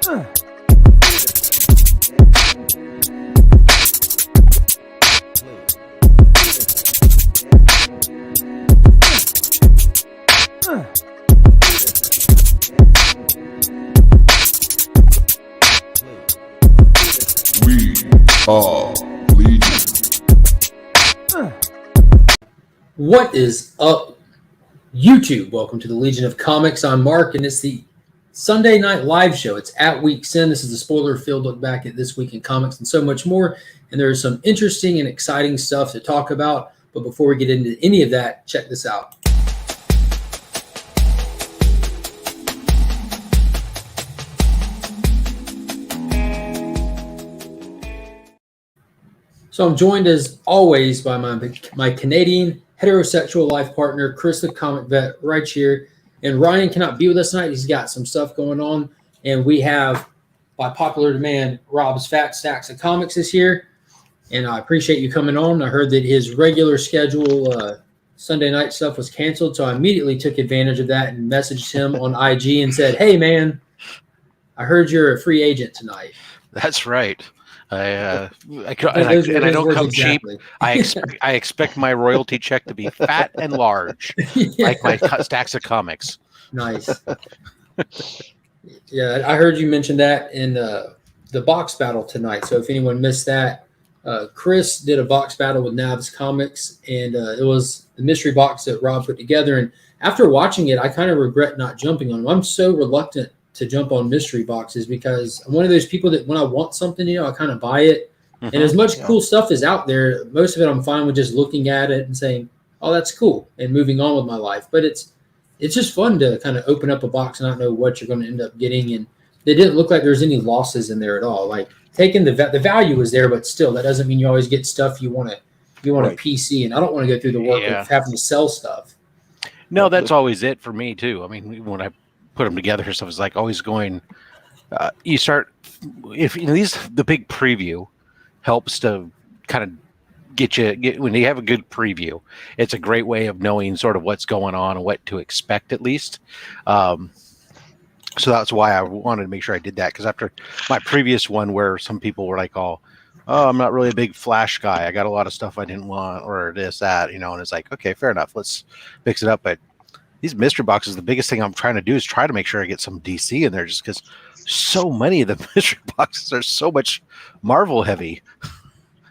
We are Legion. What is up, YouTube? Welcome to the Legion of Comics. I'm Mark, and it's the Sunday night live show. It's at Week's End. This is a spoiler-filled look back at this week in comics and so much more. And there is some interesting and exciting stuff to talk about. But before we get into any of that, check this out. So I'm joined as always by my Canadian heterosexual life partner, Chris the Comic Vet, right here. And Ryan cannot be with us tonight. He's got some stuff going on. And we have, by popular demand, Rob's Fat Stacks of Comics is here. And I appreciate you coming on. I heard that his regular schedule Sunday night stuff was canceled. So I immediately took advantage of that and messaged him on IG and said, "Hey, man, I heard you're a free agent tonight." That's right. I don't come cheap. I expect my royalty check to be fat and large, Yeah. like my stacks of comics. Nice. Yeah, I heard you mention that in the box battle tonight. So if anyone missed that, Chris did a box battle with Nav's Comics, and it was the mystery box that Rob put together. And after watching it, I kind of regret not jumping on them. I'm so reluctant to jump on mystery boxes because I'm one of those people that when I want something, I kind of buy it. And as much cool stuff is out there, most of it I'm fine with just looking at it and saying, "Oh, that's cool," and moving on with my life. But it's just fun to kind of open up a box and not know what you're going to end up getting. And it didn't look like there's any losses in there at all. Like taking the value is there, but still, that doesn't mean you always get stuff you want a PC. And I don't want to go through the work of having to sell stuff. No, that's always it for me too. I mean, when I put them together, stuff is like always going. You start the big preview helps to kind of get when you have a good preview. It's a great way of knowing sort of what's going on and what to expect at least. So that's why I wanted to make sure I did that, because after my previous one where some people were like, "Oh, I'm not really a big Flash guy. I got a lot of stuff I didn't want," or this, that, and it's like, okay, fair enough. Let's fix it up. But these mystery boxes, the biggest thing I'm trying to do is try to make sure I get some DC in there, just because so many of the mystery boxes are so much Marvel heavy.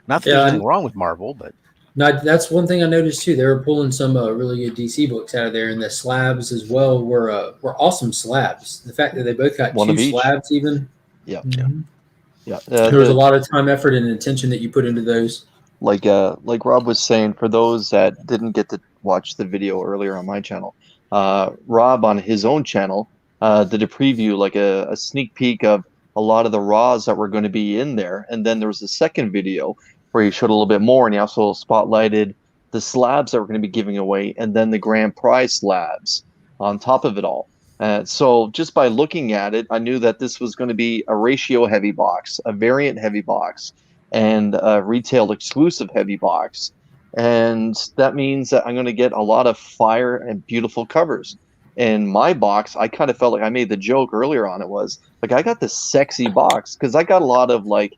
Not that there's anything wrong with Marvel, but no, that's one thing I noticed too. They were pulling some really good DC books out of there, and the slabs as well were awesome slabs. The fact that they both got two slabs, even. Yeah. There was a lot of time, effort, and attention that you put into those. Like Rob was saying, for those that didn't get to watch the video earlier on my channel, Rob on his own channel did a preview, like a sneak peek of a lot of the raws that were going to be in there. And then there was a second video where he showed a little bit more, and he also spotlighted the slabs that we're going to be giving away, and then the grand prize slabs on top of it all. So just by looking at it, I knew that this was going to be a ratio heavy box, a variant heavy box, and a retail exclusive heavy box. And that means that I'm going to get a lot of fire and beautiful covers. In my box, I kind of felt like I made the joke earlier on. It was like I got this sexy box because I got a lot of like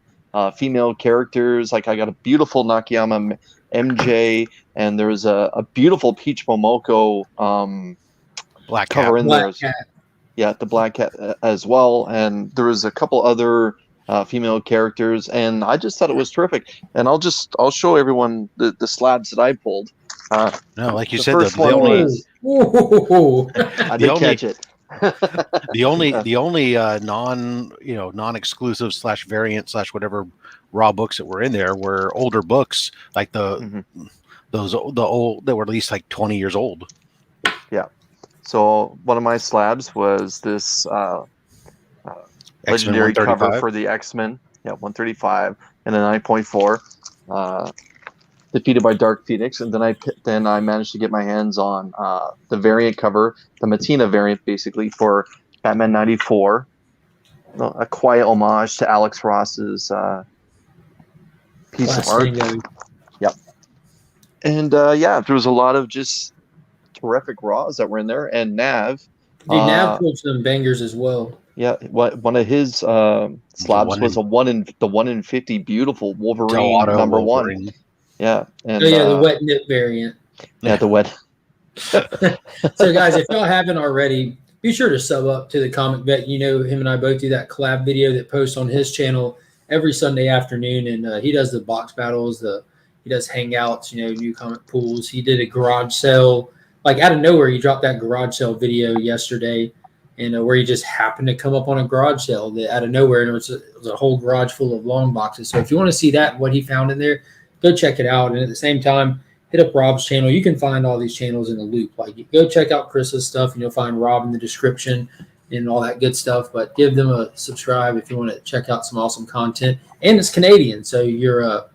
female characters. Like I got a beautiful Nakayama MJ, and there's a beautiful Peach Momoko Black cover Cat. in Black there. Cat. Yeah, the Black Cat as well. And there was a couple other female characters, and I just thought it was terrific. And I'll show everyone the slabs that I pulled. no, like you said, first the one only was- I The did only- catch it. the only non-exclusive / variant / whatever raw books that were in there were older books, like the old that were at least like 20 years old. Yeah. So one of my slabs was this legendary cover for the X-Men. Yeah, 135 and a 9.4. Defeated by Dark Phoenix, and then I managed to get my hands on the variant cover, the Matina variant, basically for Batman '94, a quiet homage to Alex Ross's piece of art. Yep. And there was a lot of just terrific raws that were in there, and Nav Dude, Nav pulled some bangers as well. Yeah, one of his slabs was the 1 in 50 beautiful Wolverine Auto number Wolverine. 1. Yeah, and Oh yeah, the wet nip variant. yeah, the wet. So guys, if y'all haven't already, be sure to sub up to the Comic Vet. You know, him and I both do that collab video that posts on his channel every Sunday afternoon, and he does the box battles, he does hangouts, you know, new comic pools. He did a garage sale, like out of nowhere. He dropped that garage sale video yesterday, and where he just happened to come up on a garage sale that out of nowhere, and it was a whole garage full of long boxes. So if you want to see that, what he found in there, go check it out. And at the same time, hit up Rob's channel. You can find all these channels in a loop. Like, go check out Chris's stuff, and you'll find Rob in the description and all that good stuff. But give them a subscribe if you want to check out some awesome content. And it's Canadian, so you're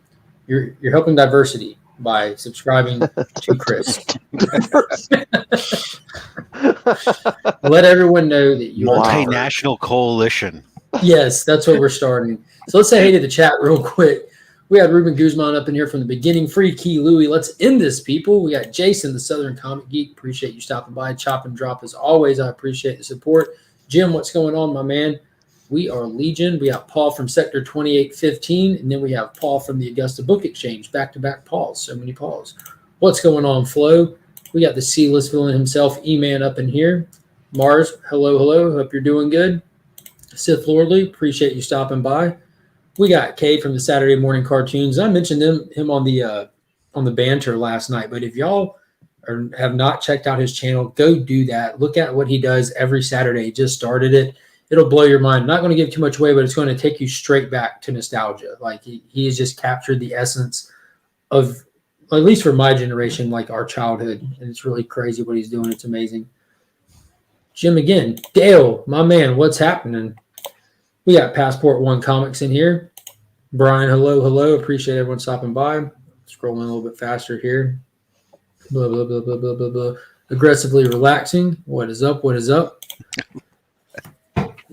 helping diversity by subscribing to Chris. Let everyone know that you're multinational coalition. Yes, that's what we're starting. So let's say hey to the chat real quick. We had Ruben Guzman up in here from the beginning. Free Key Louie. Let's end this, people. We got Jason, the Southern Comic Geek. Appreciate you stopping by. Chop and drop as always. I appreciate the support. Jim, what's going on, my man? We are Legion. We got Paul from Sector 2815, and then we have Paul from the Augusta Book Exchange. Back-to-back Pauls. So many Pauls. What's going on, Flo? We got the C-list villain himself, E-Man, up in here. Mars, hello, hello. Hope you're doing good. Sith Lordly, appreciate you stopping by. We got Cade from the Saturday Morning Cartoons. I mentioned him on the banter last night, but if y'all have not checked out his channel, go do that. Look at what he does every Saturday. He just started it. It'll blow your mind. Not going to give too much away, but it's going to take you straight back to nostalgia. Like he has just captured the essence of, at least for my generation, like our childhood. And it's really crazy what he's doing. It's amazing. Jim again. Dale, my man, what's happening? We got Passport One Comics in here. Brian, hello, hello. Appreciate everyone stopping by. Scrolling a little bit faster here. Blah, blah, blah, blah, blah, blah, blah. Aggressively relaxing. What is up? What is up?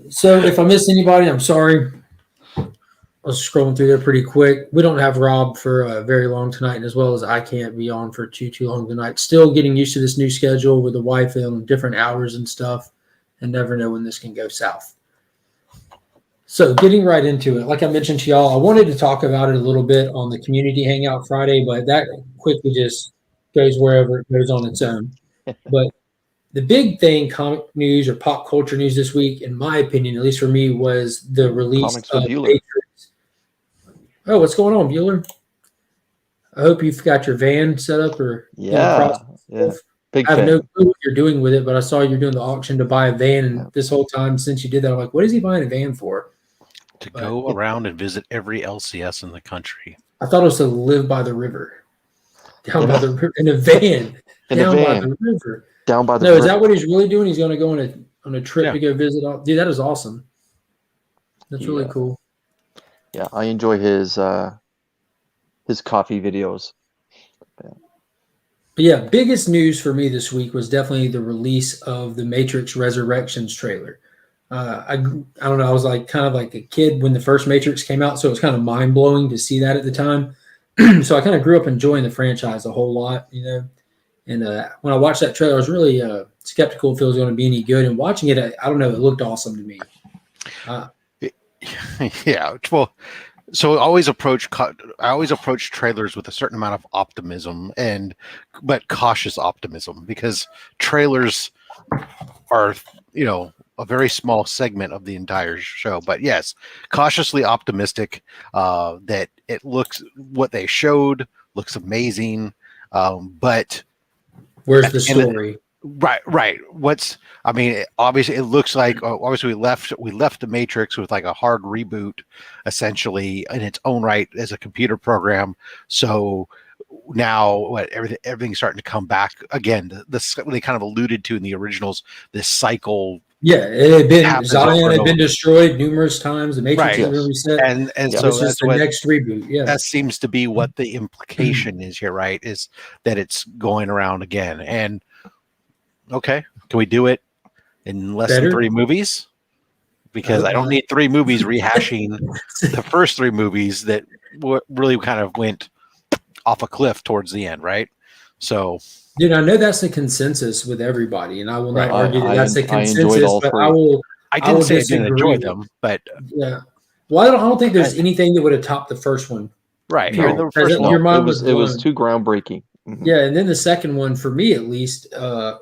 So if I missed anybody, I'm sorry. I was scrolling through there pretty quick. We don't have Rob for very long tonight, and as well as I can't be on for too long tonight. Still getting used to this new schedule with the wife and different hours and stuff, and never know when this can go south. So getting right into it, like I mentioned to y'all, I wanted to talk about it a little bit on the Community Hangout Friday, but that quickly just goes wherever it goes on its own. But the big thing, comic news or pop culture news this week, in my opinion, at least for me, was the release of Matrix. Oh, what's going on, Bueller? I hope you've got your van set up or yeah. Big I have no clue what you're doing with it, but I saw you're doing the auction to buy a van, and this whole time since you did that, I'm like, what is he buying a van for? To go around and visit every LCS in the country. I thought it was to live by the river. Down by the river in a van. Down by the river. Down by the river. No, is that what he's really doing? He's going to go on a trip to go visit. Dude, that is awesome. That's really cool. Yeah, I enjoy his coffee videos. But yeah, biggest news for me this week was definitely the release of the Matrix Resurrections trailer. I don't know. I was like kind of like a kid when the first Matrix came out, so it was kind of mind blowing to see that at the time. So I kind of grew up enjoying the franchise a whole lot, you know. And when I watched that trailer, I was really skeptical if it was going to be any good. And watching it, I don't know, it looked awesome to me. Yeah, well, so I always approach trailers with a certain amount of optimism but cautious optimism, because trailers are, you know, a very small segment of the entire show. But yes, cautiously optimistic that it looks, what they showed looks amazing. But where's the story? Right. Obviously it looks like, obviously we left the Matrix with like a hard reboot essentially in its own right as a computer program. So now everything's starting to come back again. This they kind of alluded to in the originals, this cycle. Yeah, Zion had been destroyed numerous times. The Matrix had been reset, and so this is the next reboot. Yeah, that seems to be what the implication is here, right? Is that it's going around again? And okay, can we do it in less than 3 movies? Because I don't need 3 movies rehashing the first 3 movies that really kind of went off a cliff towards the end, right? So, Dude, I know that's the consensus with everybody, and I will not Right. argue that that's the I enjoyed consensus, all but three. I will I I didn't will say I didn't disagree. enjoy them, but Yeah. Well, I don't think there's anything that would have topped the first one. right. No, I mean, the Because first no, your one, mind it was blown. too groundbreaking. Mhm. Yeah, and then the second one, for me at least,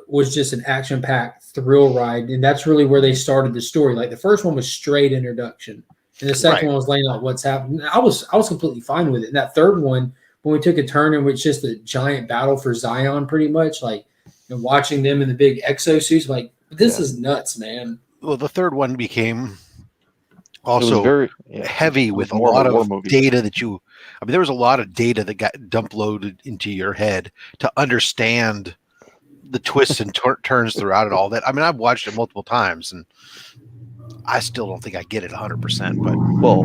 was just an action-packed thrill ride, and that's really where they started the story. Like the first one was straight introduction, and the second Right. one was laying out what's happening. I was completely fine with it. And that third one, when we took a turn and was just a giant battle for Zion, pretty much like and watching them in the big exosuits, like this is nuts, man. Well, the third one became It was also very heavy it was with a more of a lot war of movie. data that you. I mean, there was a lot of data that got dump loaded into your head to understand the twists and turns throughout it all. That I mean, I've watched it multiple times, and I still don't think I get it 100%. But Well,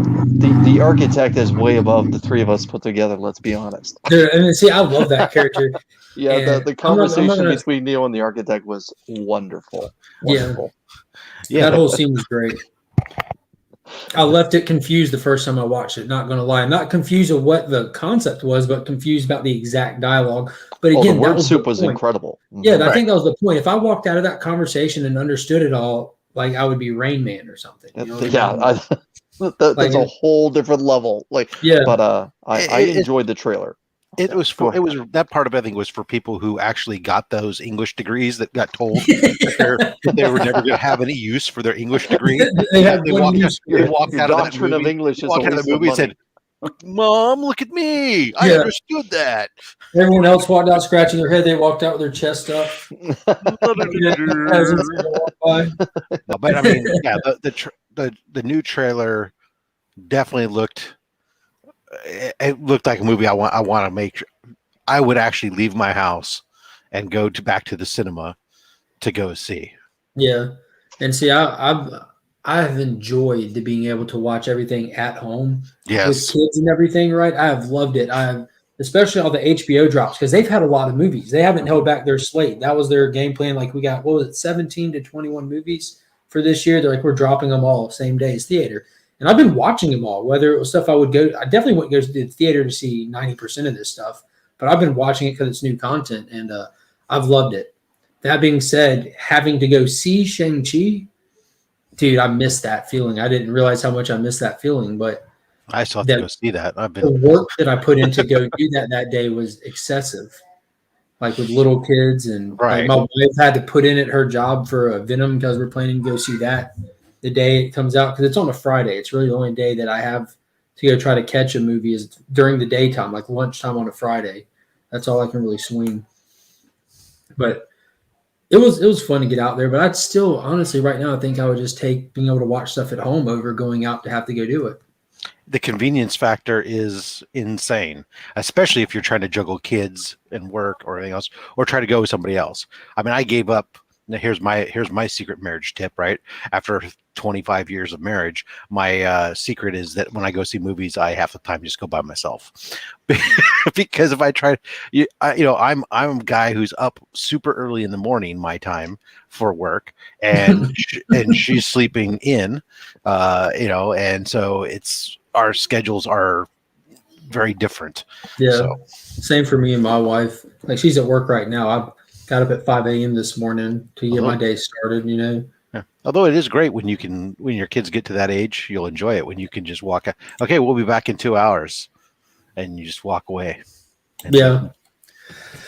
the architect is way above the three of us put together. Let's be honest. Dude, and see, I love that character. Yeah, And the I'm not conversation gonna, between Neo and the architect was wonderful. yeah, Wonderful. yeah, that whole scene was great. I left it confused the first time I watched it. Not gonna lie, I'm not confused of what the concept was, but confused about the exact dialogue. But Oh, again, the that word was soup the was point. incredible. Yeah, I Right. think that was the point. If I walked out of that conversation and understood it all, like I would be Rain Man or something. You know what I mean? That's Like, a whole different level. Like, yeah, but I it, enjoyed the trailer. it Yeah, was go for it ahead. was that part of it, I think, was for people who actually got those English degrees that got told that they were never going to have any use for their English degree. they had They one walked use. they Your walked your out of that doctrine of movie. English They is a walked out of waste the of movie and money. said, "Mom, look at me! I Yeah. understood that." Everyone else walked out scratching their head. They walked out with their chest up. Peasants gonna walk by. No, but I mean, yeah, the new trailer definitely looked. It looked like a movie I want to make. I would actually leave my house and go back to the cinema to go see. Yeah, and see, I've enjoyed the being able to watch everything at home with Yes, kids and everything. Right, I have loved it. I've especially all the HBO drops because they've had a lot of movies. They haven't held back their slate. That was their game plan. Like we got what was it, 17 to 21 movies for this year. They're like we're dropping them all same day as theater. And I've been watching them all. Whether it was stuff I would go, I definitely wouldn't go to the theater to see 90% of this stuff, but I've been watching it because it's new content, and I've loved it. That being said, having to go see Shang-Chi, dude, I missed that feeling. I didn't realize how much I missed that feeling, but I still have to the, go see that. I've the been work that I put in to go do that day was excessive. Like with little kids, and like right. my wife had to put in at her job for a Venom because we're planning to go see that the day it comes out because it's on a Friday. It's really the only day that I have to go try to catch a movie is during the daytime, like lunchtime on a Friday. That's all I can really swing. But it was fun to get out there, but I'd still honestly right now I think I would just take being able to watch stuff at home over going out to have to go do it. The convenience factor is insane, especially if you're trying to juggle kids and work or anything else, or try to go with somebody else. I mean, I gave up. Now, here's my secret marriage tip, right? After 25 years of marriage, my secret is that when I go see movies, I half the time just go by myself, because if I try, I'm a guy who's up super early in the morning, my time for work, and and she's sleeping in, and so our schedules are very different. Yeah. So. Same for me and my wife. Like she's at work right now. I got up at 5 a.m. this morning to get my day started, Yeah. Although it is great when your kids get to that age, you'll enjoy it when you can just walk out. Okay, we'll be back in 2 hours, and you just walk away. Yeah.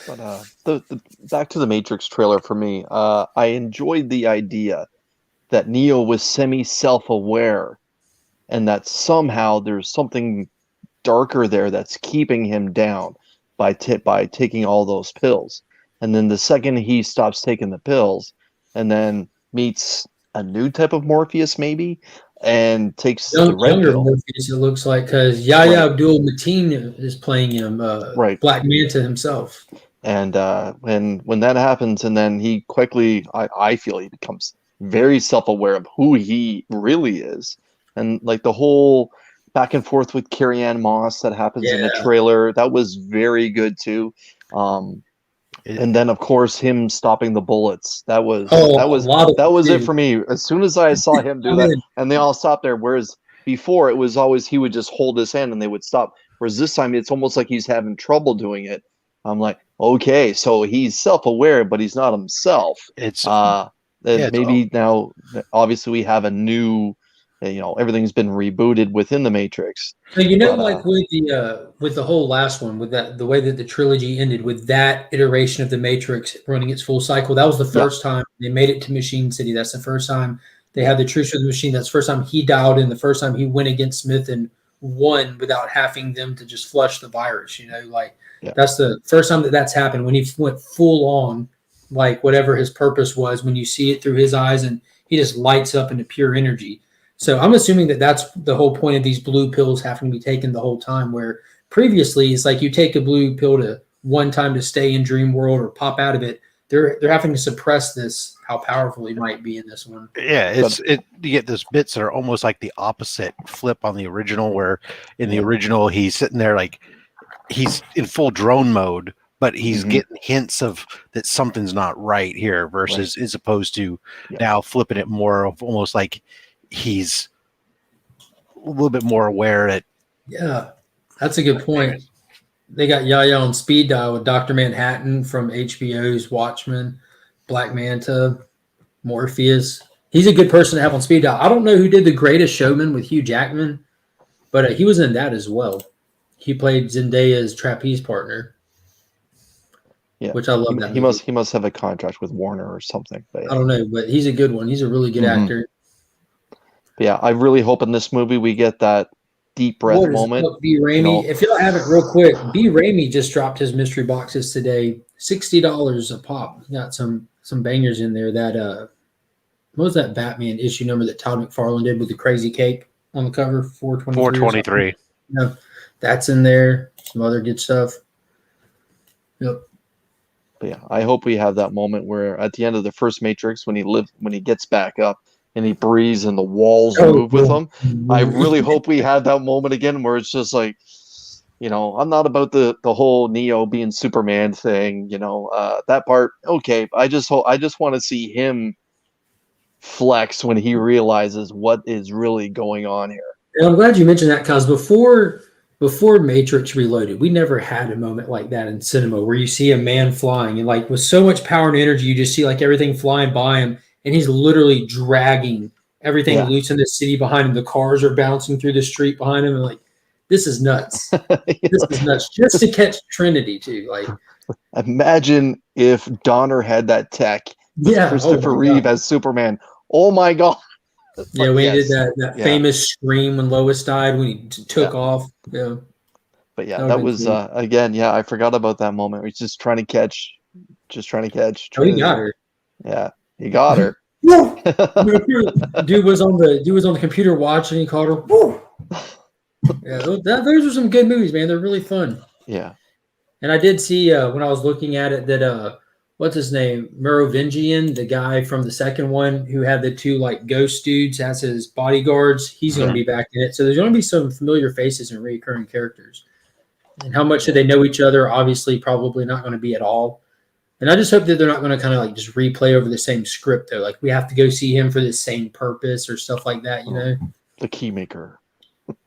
But the back to the Matrix trailer for me, I enjoyed the idea that Neo was semi-self-aware, and that somehow there's something darker there that's keeping him down by taking all those pills. And then the second he stops taking the pills, and then meets a new type of Morpheus maybe, and takes the red Younger pill. Morpheus, it looks like, because Yahya Abdul-Mateen is playing him, Right. Black Manta himself. And when that happens, and then he quickly, I feel he becomes very self-aware of who he really is, and like the whole back and forth with Carrie-Anne Moss that happens in the trailer, that was very good too. And then of course him stopping the bullets, that was it for me. As soon as I saw him do that, and they all stopped there, whereas before it was always he would just hold his hand and they would stop. Whereas this time it's almost like he's having trouble doing it. I'm like, okay, so he's self-aware, but he's not himself. It's Then maybe now, obviously, we have a new, everything's been rebooted within the Matrix. So But, like with the whole last one, with that the way that the trilogy ended, with that iteration of the Matrix running its full cycle, that was the first time they made it to Machine City. That's the first time they had the truth of the machine. That's the first time he dialed in. The first time he went against Smith and won without having them to just flush the virus. That's the first time that's happened, when he went full on, like whatever his purpose was. When you see it through his eyes, and he just lights up into pure energy. So I'm assuming that that's the whole point of these blue pills having to be taken the whole time, where previously it's like you take a blue pill to one time to stay in dream world or pop out of it. They're having to suppress this, how powerful he might be in this one. Yeah, you get those bits that are almost like the opposite flip on the original, where in the original he's sitting there like he's in full drone mode, but he's getting hints of that something's not right here, versus as opposed to now flipping it more of almost like he's a little bit more aware that. Yeah, that's a good point. They got Yaya on speed dial with Dr. Manhattan from HBO's Watchmen, Black Manta, Morpheus. He's a good person to have on speed dial. I don't know who did The Greatest Showman with Hugh Jackman, but he was in that as well. He played Zendaya's trapeze partner. Yeah, which I love. That he must have a contract with Warner or something. But I don't know, but he's a good one. He's a really good actor. But yeah, I really hope in this movie we get that deep breath moment. B. Raimi, if y'all haven't, real quick, B. Raimi just dropped his mystery boxes today, $60 a pop. Got some bangers in there. That what was that Batman issue number that Todd McFarlane did with the crazy cape on the cover? 423. No, that's in there. Some other good stuff. Yep. But yeah, I hope we have that moment where at the end of the first Matrix, when he gets back up and he breathes and the walls move with him. I really hope we have that moment again where it's just like, I'm not about the whole Neo being Superman thing, that part. Okay, I just want to see him flex when he realizes what is really going on here. And I'm glad you mentioned that, because before Matrix Reloaded, we never had a moment like that in cinema where you see a man flying and like with so much power and energy, you just see like everything flying by him. And he's literally dragging everything loose in the city behind him. The cars are bouncing through the street behind him. And like, this is nuts. This is nuts. Just to catch Trinity too. Like, imagine if Donner had that tech. Christopher Reeve as Superman. Oh my God. Yeah, we did that famous scream when Lois died when he took off. Yeah. But yeah, that was again. Yeah, I forgot about that moment. He's just trying to catch. Trinity. Oh, he got her. Yeah. He got her. Dude was on the computer watching. He called her. Yeah, those are some good movies, man. They're really fun. Yeah. And I did see when I was looking at it that what's his name, Merovingian, the guy from the second one who had the two like ghost dudes as his bodyguards. He's going to be back in it. So there's going to be some familiar faces and recurring characters. And how much do they know each other? Obviously, probably not going to be at all. And I just hope that they're not going to kind of like just replay over the same script, though. Like we have to go see him for the same purpose or stuff like that, The Keymaker.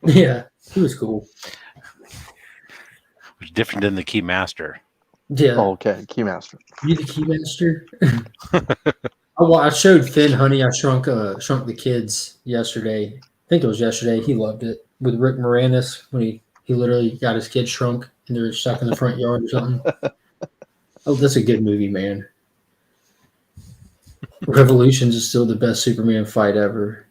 Yeah, he was cool. It was different than the Keymaster. Yeah. Oh, okay, Keymaster. You the Keymaster? I showed Finn Honey I Shrunk the Kids yesterday. I think it was yesterday. He loved it with Rick Moranis when he literally got his kids shrunk and they were stuck in the front yard or something. Oh, that's a good movie, man. Revolutions is still the best Superman fight ever.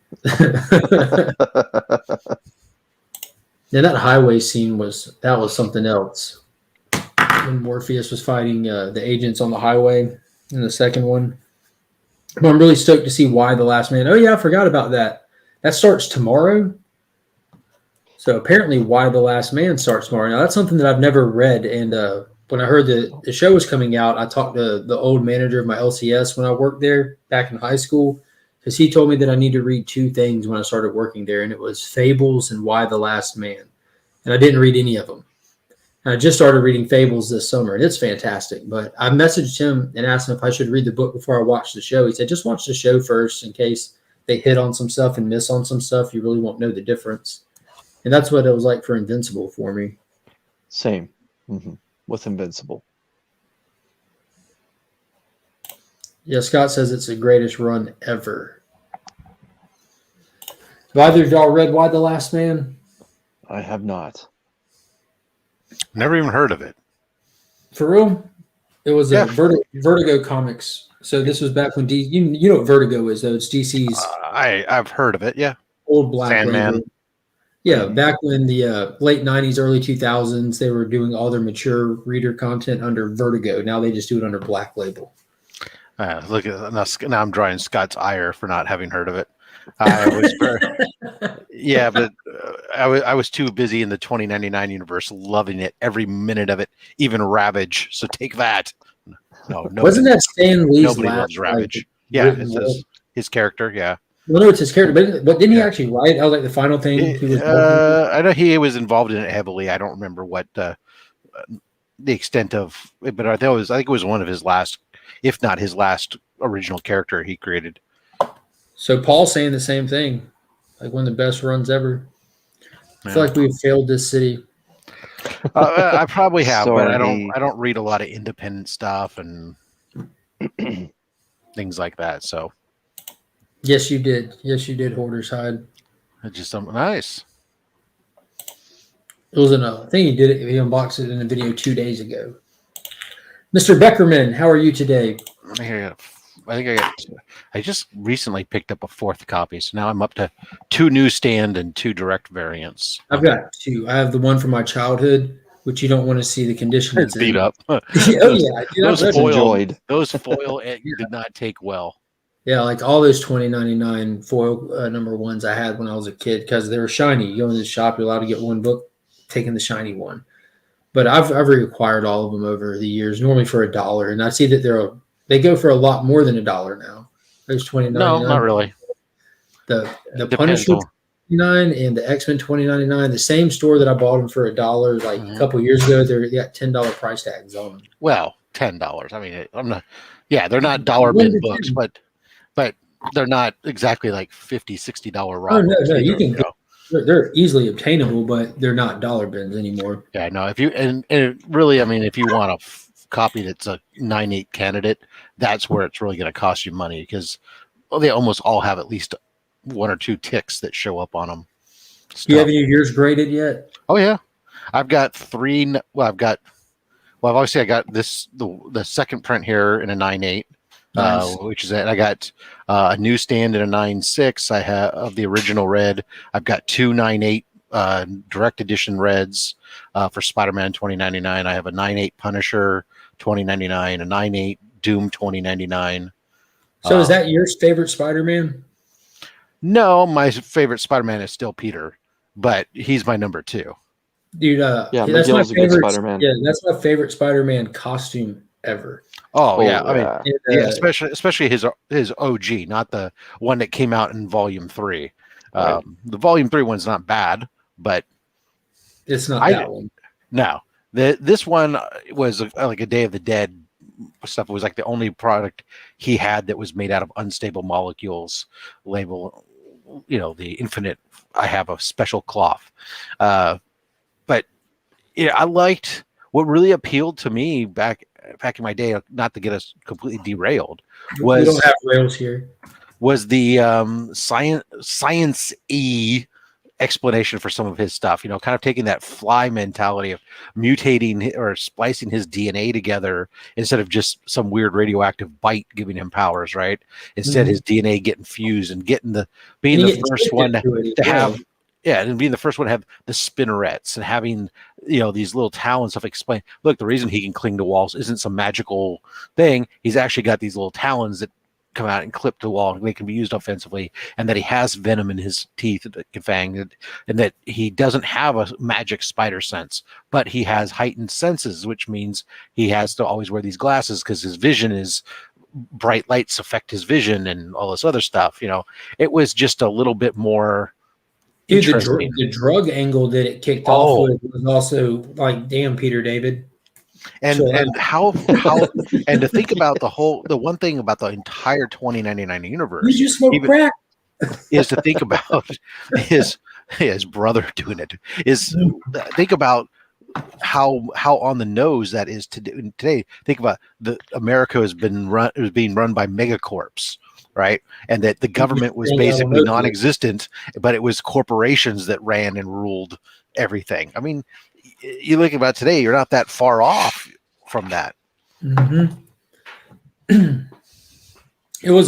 Yeah, that highway scene was something else. When Morpheus was fighting the agents on the highway in the second one. But I'm really stoked to see Why the Last Man. Oh yeah, I forgot about that. That starts tomorrow. So apparently Why the Last Man starts tomorrow. Now that's something that I've never read, and when I heard the show was coming out, I talked to the old manager of my LCS when I worked there back in high school, because he told me that I need to read two things when I started working there, and it was Fables and Why the Last Man. And I didn't read any of them. And I just started reading Fables this summer, and it's fantastic. But I messaged him and asked him if I should read the book before I watch the show. He said, just watch the show first in case they hit on some stuff and miss on some stuff. You really won't know the difference. And that's what it was like for Invincible for me. Same. With Invincible. Yeah, Scott says it's the greatest run ever. Have either of y'all read Why the Last Man? I have not. Never even heard of it. For real? It was a Yeah. Vertigo Comics. So this was back when you know what Vertigo is, though. It's DC's I've heard of it. Yeah. old black Sandman. label. Yeah, back when the late 90s, early 2000s, they were doing all their mature reader content under Vertigo. Now they just do it under Black Label. Look at now I'm drawing Scott's ire for not having heard of it. I was yeah, but I was too busy in the 2099 universe, loving it, every minute of it, even Ravage. So take that. No, Wasn't that Stan Lee's nobody last? loves Ravage. Like, Yeah, written it's his character. Yeah. Well, no, it's his character, but didn't he actually write? That was like the final thing he was. I know he was involved in it heavily. I don't remember what the extent of, but I think it was one of his last, if not his last original character he created. So Paul's saying the same thing, like one of the best runs ever. I feel like we've failed this city. I probably have, but I Sorry. don't read a lot of independent stuff and things like that. So Yes, you did. Yes, you did. Hoarder's Hide. it's just something nice. It was I think he did it. He unboxed it in a video 2 days ago. Mr. Beckerman, how are you today? I just recently picked up a 4th copy, so now I'm up to 2 newsstand and 2 direct variants. I've got 2. I have the one from my childhood, which you don't want to see the condition it's Beat in. up. Oh yeah, dude, those I've read them. Enjoyed. Those foil did not take well. Yeah, like all those 2099 foil number ones I had when I was a kid because they were shiny. You go in the shop, you're allowed to get one book, taking the shiny one. But I've reacquired all of them over the years, normally for $1, and I see that they go for a lot more than $1 now. Those 2099. No, not really. The Depends Punisher on- 2099 and the X-Men 2099, the same store that I bought them for $1 like a couple years ago, they got $10 price tags on them. Well, $10. I mean, I'm not. Yeah, they're not dollar bin books, but they're not exactly like $50, $60 raw. Oh no, books either, you can. you know? They're easily obtainable, but they're not dollar bins anymore. Yeah, no. If you and really, I mean, if you want a copy that's a 9.8 candidate, that's where it's really going to cost you money because they almost all have at least 1 or 2 ticks that show up on them. Do you have any of yours graded yet? Oh yeah, I've got 3. Well, obviously I got the second print here in a 9.8. Nice. Which is it. I got a newsstand in a 9.6. I have of the original red. I've got 2 9.8 direct edition reds for Spider-Man 2099. I have a 9.8 Punisher 2099, a 9.8 Doom 2099. So is that your favorite Spider-Man? No, my favorite Spider-Man is still Peter, but he's my number 2. Dude, Yeah, that's my Miguel's a good favorite Spider-Man. Yeah, that's my favorite Spider-Man costume ever. Oh yeah, I mean, And, yeah, especially his OG, not the one that came out in Volume 3. Right. The Volume 3 one's not bad, but it's not that one. no. This one was like a Day of the Dead stuff. It was like the only product he had that was made out of unstable molecules. Label, the Infinite. I have a special cloth, but yeah, I liked what really appealed to me back in my day. Not to get us completely derailed, We don't have rails here. was the science-y explanation for some of his stuff, kind of taking that fly mentality of mutating or splicing his DNA together instead of just some weird radioactive bite giving him powers, right? Instead, his DNA getting fused and being the first one to have, and being the first one to have the spinnerets and having, these little talons stuff explain. Look, the reason he can cling to walls isn't some magical thing. He's actually got these little talons that come out and clip the wall, and they can be used offensively, and that he has venom in his teeth that can fang, and that he doesn't have a magic spider sense, but he has heightened senses, which means he has to always wear these glasses because his vision is bright lights affect his vision and all this other stuff. It was just a little bit more. Dude, the drug angle that it kicked off with was also like, damn, Peter David. And how and to think about the one thing about the entire 2099 universe, you just smoke crack, is to think about his brother doing it. Is think about how on the nose that is today. Think about America is being run by megacorps, right? And that the government was basically non-existent, but it was corporations that ran and ruled everything. I mean, you look about today, you're not that far off from that. Mm-hmm. It was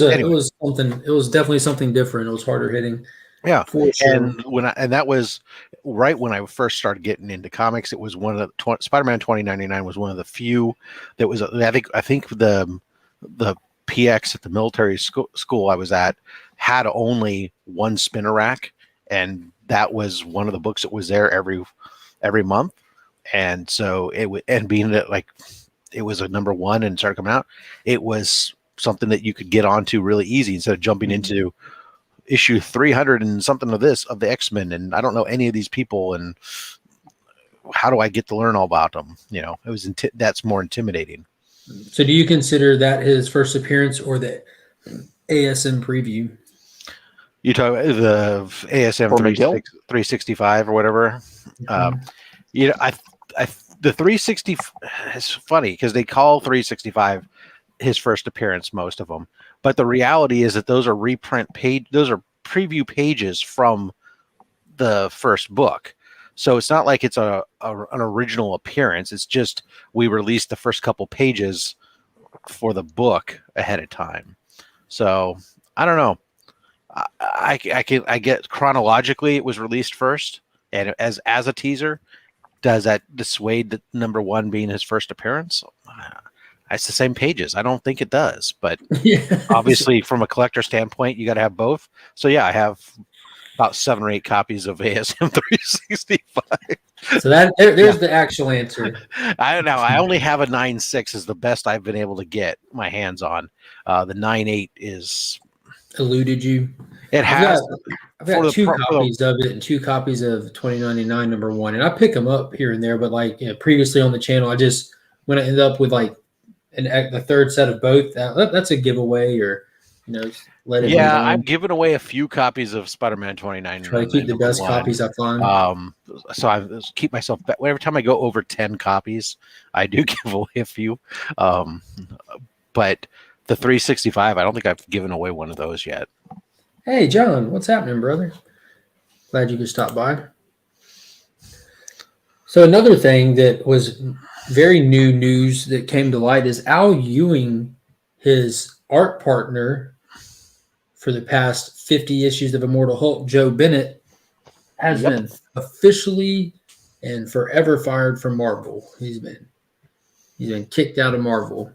definitely something different. It was harder hitting. Yeah, for sure. And that was right when I first started getting into comics. It was one of the Spider-Man 2099 was one of the few that was. I think the PX at the military school I was at had only one spinner rack, and that was one of the books that was there every month. And so being that like it was a number one and started coming out, it was something that you could get onto really easy instead of jumping into issue 300 and something of the X-Men, and I don't know any of these people, and how do I get to learn all about them? You know, it was that's more intimidating. So do you consider that his first appearance or the ASM preview? You talk about the ASM 365 or whatever. Mm-hmm. You know, the 360 is funny because they call 365 his first appearance, most of them. But the reality is that those are those are preview pages from the first book. So it's not like it's an original appearance. It's just we released the first couple pages for the book ahead of time. So I don't know. I get chronologically it was released first, and as a teaser. Does that dissuade the number one being his first appearance? It's the same pages. I don't think it does, but obviously from a collector standpoint, you got to have both. So yeah, I have about 7 or 8 copies of ASM 365. So there's the actual answer. I don't know. I only have a 9.6 is the best I've been able to get my hands on. The 9.8 is eluded you. It has. I've got 2 copies of it and 2 copies of 2099 number 1, and I pick them up here and there. But like previously on the channel, when I end up with like the third set of both, that's a giveaway, or let it. Yeah, I've given away a few copies of Spider-Man 2099. Try to keep the best copies I find. So I keep myself back. Every time I go over 10 copies, I do give away a few. But the 365, I don't think I've given away one of those yet. Hey, John, what's happening, brother? Glad you could stop by. So another thing that was very new news that came to light is Al Ewing, his art partner for the past 50 issues of Immortal Hulk, Joe Bennett, has been officially and forever fired from Marvel. He's been kicked out of Marvel.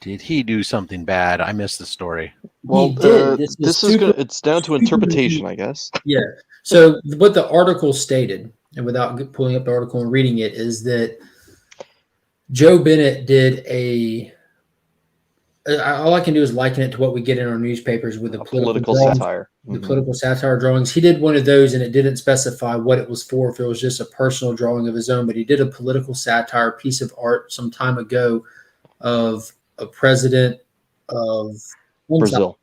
Did he do something bad? I missed the story. Well, it's down to interpretation, I guess. Yeah. So what the article stated, and without pulling up the article and reading it, is that Joe Bennett did all I can do is liken it to what we get in our newspapers with the political satire. The political satire drawings. He did one of those, and it didn't specify what it was for, if it was just a personal drawing of his own, but he did a political satire piece of art some time ago of a president of Brazil,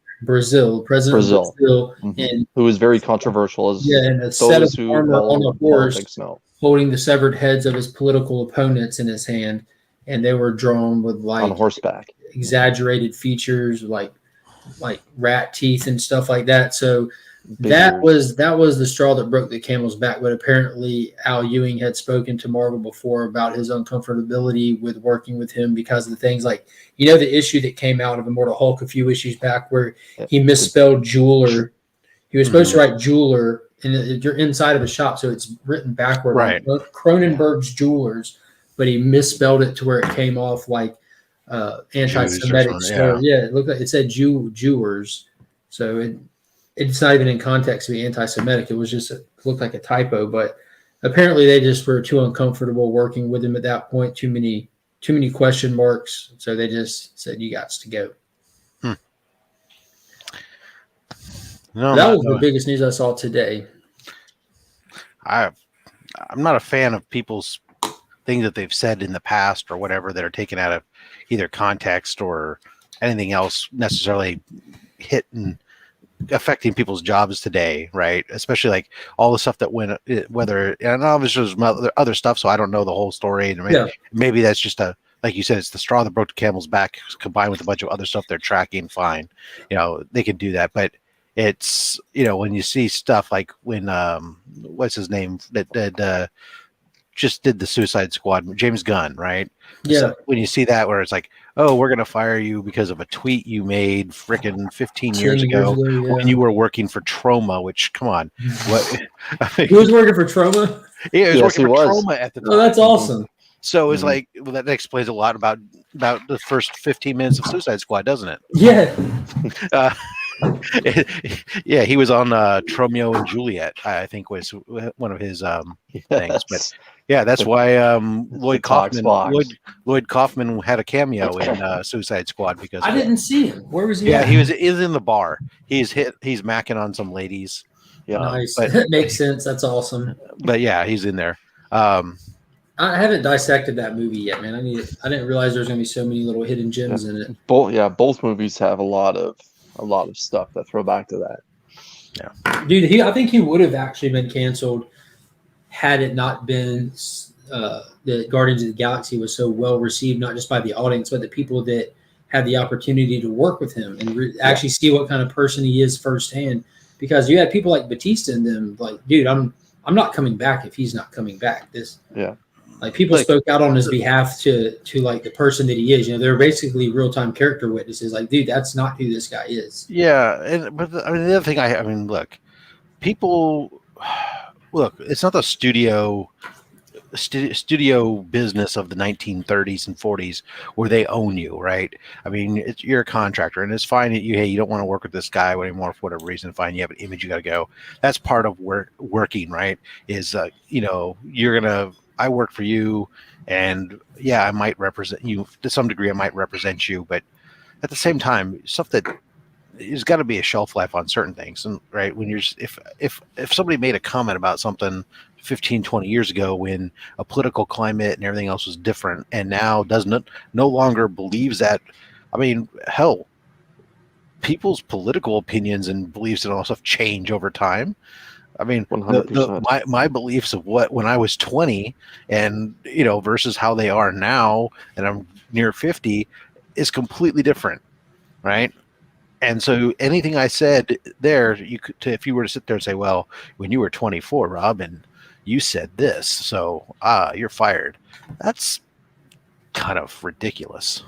and who was very controversial as and a set of armor on a horse holding the severed heads of his political opponents in his hand, and they were drawn with like on horseback, exaggerated features like rat teeth and stuff like that. So that was the straw that broke the camel's back. But apparently Al Ewing had spoken to Marvel before about his uncomfortability with working with him because of the things like, the issue that came out of Immortal Hulk a few issues back where he misspelled jeweler. He was supposed to write jeweler, and you're inside of a shop, so it's written backward. Right. Like Cronenberg's Jewelers, but he misspelled it to where it came off like anti-Semitic. It looked like it said Jewers. So it's not even in context to be anti-Semitic. It was just looked like a typo. But apparently they just were too uncomfortable working with him at that point. Too many question marks. So they just said, "You got to go." No, that was the biggest news I saw today. I'm not a fan of people's things that they've said in the past or whatever that are taken out of either context or anything else necessarily hitting affecting people's jobs today, right? Especially like all the stuff that went, whether, and obviously there's other stuff, so I don't know the whole story, and maybe that's just a, like you said, it's the straw that broke the camel's back combined with a bunch of other stuff they're tracking. Fine, they can do that, but it's, when you see stuff like when what's his name that just did the Suicide Squad, James Gunn, right? Yeah. So when you see that, where it's like, oh, we're going to fire you because of a tweet you made freaking 15 years ago when you were working for Troma, which, come on. What? He was working for Troma? Yeah, he was working for Troma at the time. Oh, that's awesome. So it's like, well, that explains a lot about the first 15 minutes of Suicide Squad, doesn't it? Yeah. Yeah, he was on Romeo and Juliet, I think was one of his things. But yeah, that's why Lloyd Kaufman had a cameo in Suicide Squad, because I didn't see him. Where was he? Yeah, he was in the bar. He's macking on some ladies. Yeah, nice. That makes sense. That's awesome. But yeah, he's in there. I haven't dissected that movie yet, man. I didn't realize there's gonna be so many little hidden gems in it. Both movies have a lot of stuff that throw back to that. Yeah, dude, I think he would have actually been canceled had it not been the Guardians of the Galaxy was so well received, not just by the audience, but the people that had the opportunity to work with him and actually see what kind of person he is firsthand. Because you had people like Batista and them, like, dude, I'm not coming back if he's not coming back. Like, people spoke out on his behalf to like the person that he is. They're basically real-time character witnesses. Like, dude, that's not who this guy is. Yeah, but the other thing, look, it's not the studio business of the 1930s and 40s where they own you, right? You're a contractor, and it's fine that you don't want to work with this guy anymore for whatever reason. Fine, you have an image, you got to go. That's part of working, right? Is I work for you, and yeah, I might represent you to some degree. I might represent you, but at the same time, stuff that there's got to be a shelf life on certain things, and right when if somebody made a comment about something 15, 20 years ago when a political climate and everything else was different, and now no longer believes that. Hell, people's political opinions and beliefs and all stuff change over time. 100%. My beliefs of when I was 20 and versus how they are now, and I'm near 50, is completely different, right? And so anything I said there, if you were to sit there and say, well, when you were 24, Rob, and you said this, so you're fired. That's kind of ridiculous.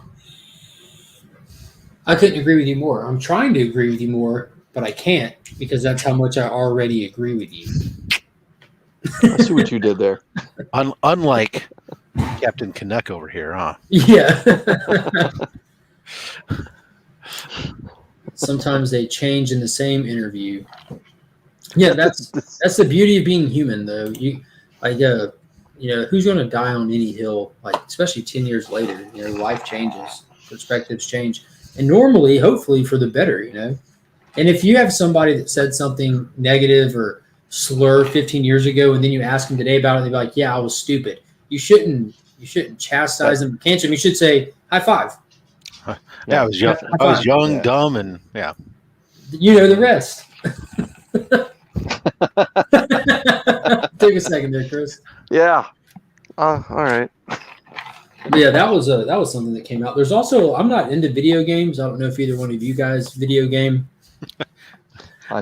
I couldn't agree with you more. I'm trying to agree with you more, but I can't, because that's how much I already agree with you. I see what you did there. Unlike Captain Canuck over here, huh? Yeah. Sometimes they change in the same interview. Yeah, that's the beauty of being human, though. Who's going to die on any hill? Like, especially 10 years later, life changes, perspectives change, and normally, hopefully, for the better. And if you have somebody that said something negative or slur 15 years ago, and then you ask them today about it, they'd be like, "Yeah, I was stupid." You shouldn't chastise them, cancel them. You should say, "High five." Yeah, I was young. I was young, dumb, and yeah. You know the rest. Take a second there, Chris. Yeah. All right. Yeah, that was something that came out. There's also, I'm not into video games. I don't know if either one of you guys video game.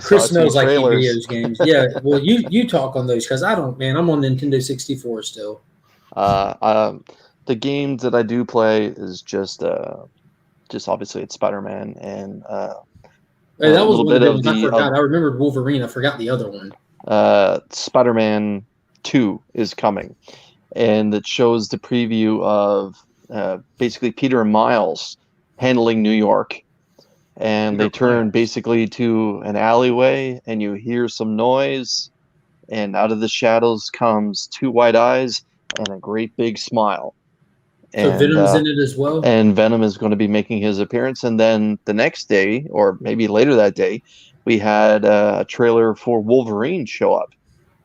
Chris knows like he videos games. Yeah, well, you talk on those, because I don't, man. I'm on Nintendo 64 still. The games that I do play is just obviously it's Spider-Man and hey, that was one of the ones I forgot. I remembered Wolverine. I forgot the other one. Spider-Man 2 is coming, and it shows the preview of basically Peter and Miles handling New York. And they turn basically to an alleyway, and you hear some noise, and out of the shadows comes two white eyes and a great big smile. So Venom's in it as well? And Venom is going to be making his appearance. And then the next day, or maybe later that day, we had a trailer for Wolverine show up.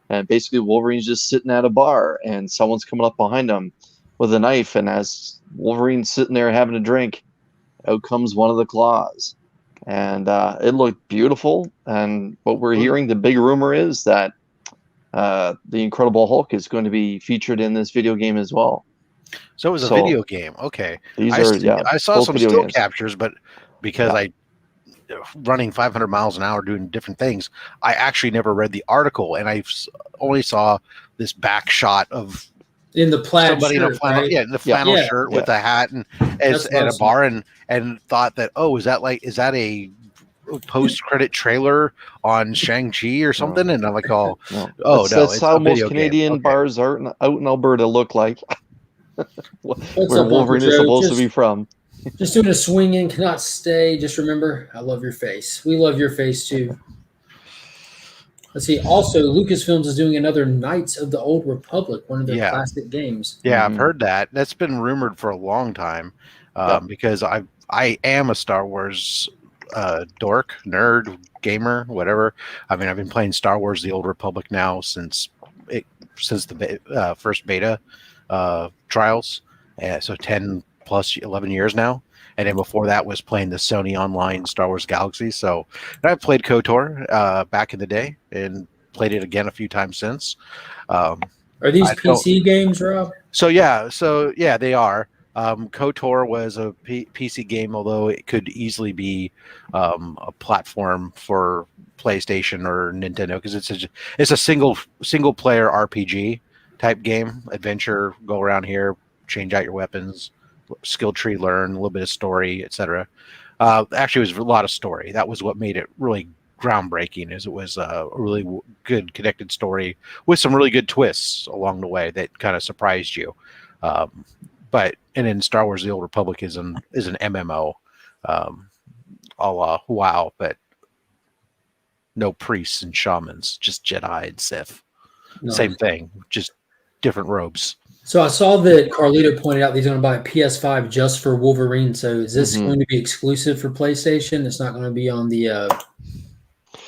And basically Wolverine's just sitting at a bar, and someone's coming up behind him with a knife. And as Wolverine's sitting there having a drink, out comes one of the claws. and it looked beautiful. And what we're hearing, the big rumor is that the Incredible Hulk is going to be featured in this video game as well. So it was a video game. Okay. These are I saw both some video still games. captures, but because I running 500 miles an hour doing different things, I actually never read the article, and I only saw this back shot of in the plaid somebody shirt, in a flannel, right? in the flannel shirt with a hat and at a bar, and thought that, oh, is that a post-credit trailer on Shang-Chi or something? And I'm like, oh, that's how most Canadian bars out in Alberta look like. Where Wolverine is supposed to be from. Just doing a swing in, cannot stay. Just remember, I love your face. We love your face too. Let's see. Also, Lucasfilms is doing another Knights of the Old Republic, one of their classic games. Yeah, I've heard that. That's been rumored for a long time, because I am a Star Wars dork, nerd, gamer, whatever. I mean, I've been playing Star Wars: The Old Republic now since the first beta trials, so 10 plus 11 years now. And then before that was playing the Sony Online Star Wars Galaxy. So I've played KOTOR back in the day and played it again a few times since. Are these PC games, Rob? So yeah, they are. KOTOR was a PC game, although it could easily be a platform for PlayStation or Nintendo, because it's a single player RPG type game, adventure, go around here, change out your weapons, skill tree, learn a little bit of story, etc. Actually, it was a lot of story. That was what made it really groundbreaking, is it was a really good connected story with some really good twists along the way that kind of surprised you. And then Star Wars: The Old Republic is an MMO, a la WoW, but no priests and shamans, just Jedi and Sith. No. Same thing, just different robes. So I saw that Carlito pointed out that he's going to buy a PS5 just for Wolverine. So is this going to be exclusive for PlayStation? It's not going to be on the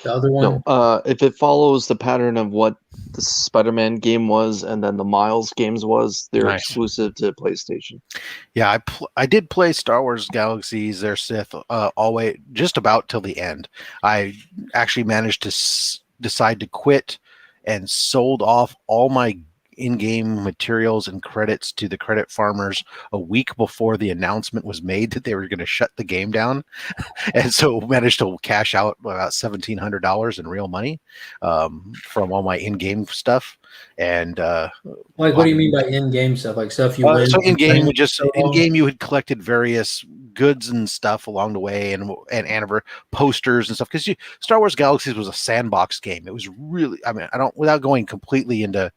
other one? No, if it follows the pattern of what the Spider-Man game was and then the Miles games was, they're exclusive to PlayStation. Yeah, I did play Star Wars Galaxies, their Sith, all the way just about till the end. I actually managed to decide to quit and sold off all my in-game materials and credits to the credit farmers a week before the announcement was made that they were going to shut the game down. And so managed to cash out about $1,700 in real money from all my in-game stuff. And what do you mean by in-game stuff? Like stuff you win? So in-game you had collected various goods and stuff along the way, and posters and stuff, because Star Wars Galaxies was a sandbox game. It was really, I mean, without going completely into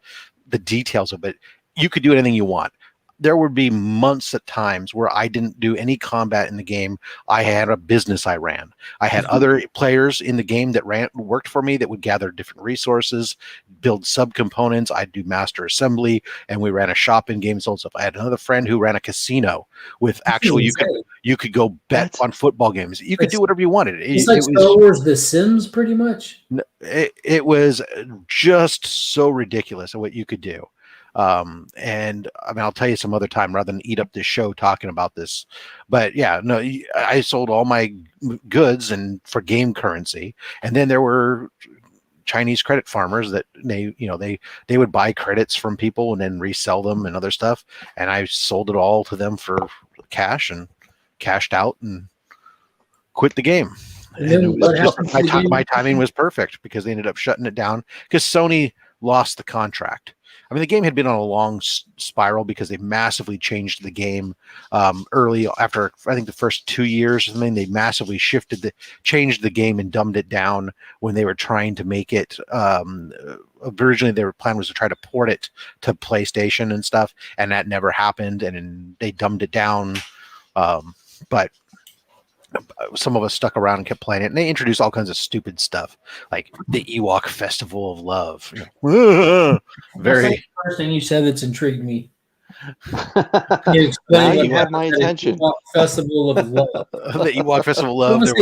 the details of it, you could do anything you want. There would be months at times where I didn't do any combat in the game. I had a business I ran. I had other players in the game that worked for me that would gather different resources, build subcomponents. I'd do master assembly, and we ran a shop in game, sold stuff. I had another friend who ran a casino with actual, you could go bet on football games. You could do whatever you wanted. It's like Star Wars The Sims, pretty much. It was just so ridiculous at what you could do. And I mean, I'll tell you some other time rather than eat up this show talking about this, but yeah, no, I sold all my goods and for game currency. And then there were Chinese credit farmers that they would buy credits from people and then resell them and other stuff. And I sold it all to them for cash and cashed out and quit the game. And my timing was perfect because they ended up shutting it down because Sony lost the contract. I mean, the game had been on a long spiral because they massively changed the game early after, I think, the first 2 years. I mean, they massively changed the game and dumbed it down when they were trying to make it. Originally, their plan was to try to port it to PlayStation and stuff, and that never happened. And they dumbed it down. But some of us stuck around and kept playing it, and they introduced all kinds of stupid stuff like the Ewok Festival of Love. Very the first thing you said that's intrigued me. Now you have my attention. Ewok Festival of Love. The Ewok Festival of Love. There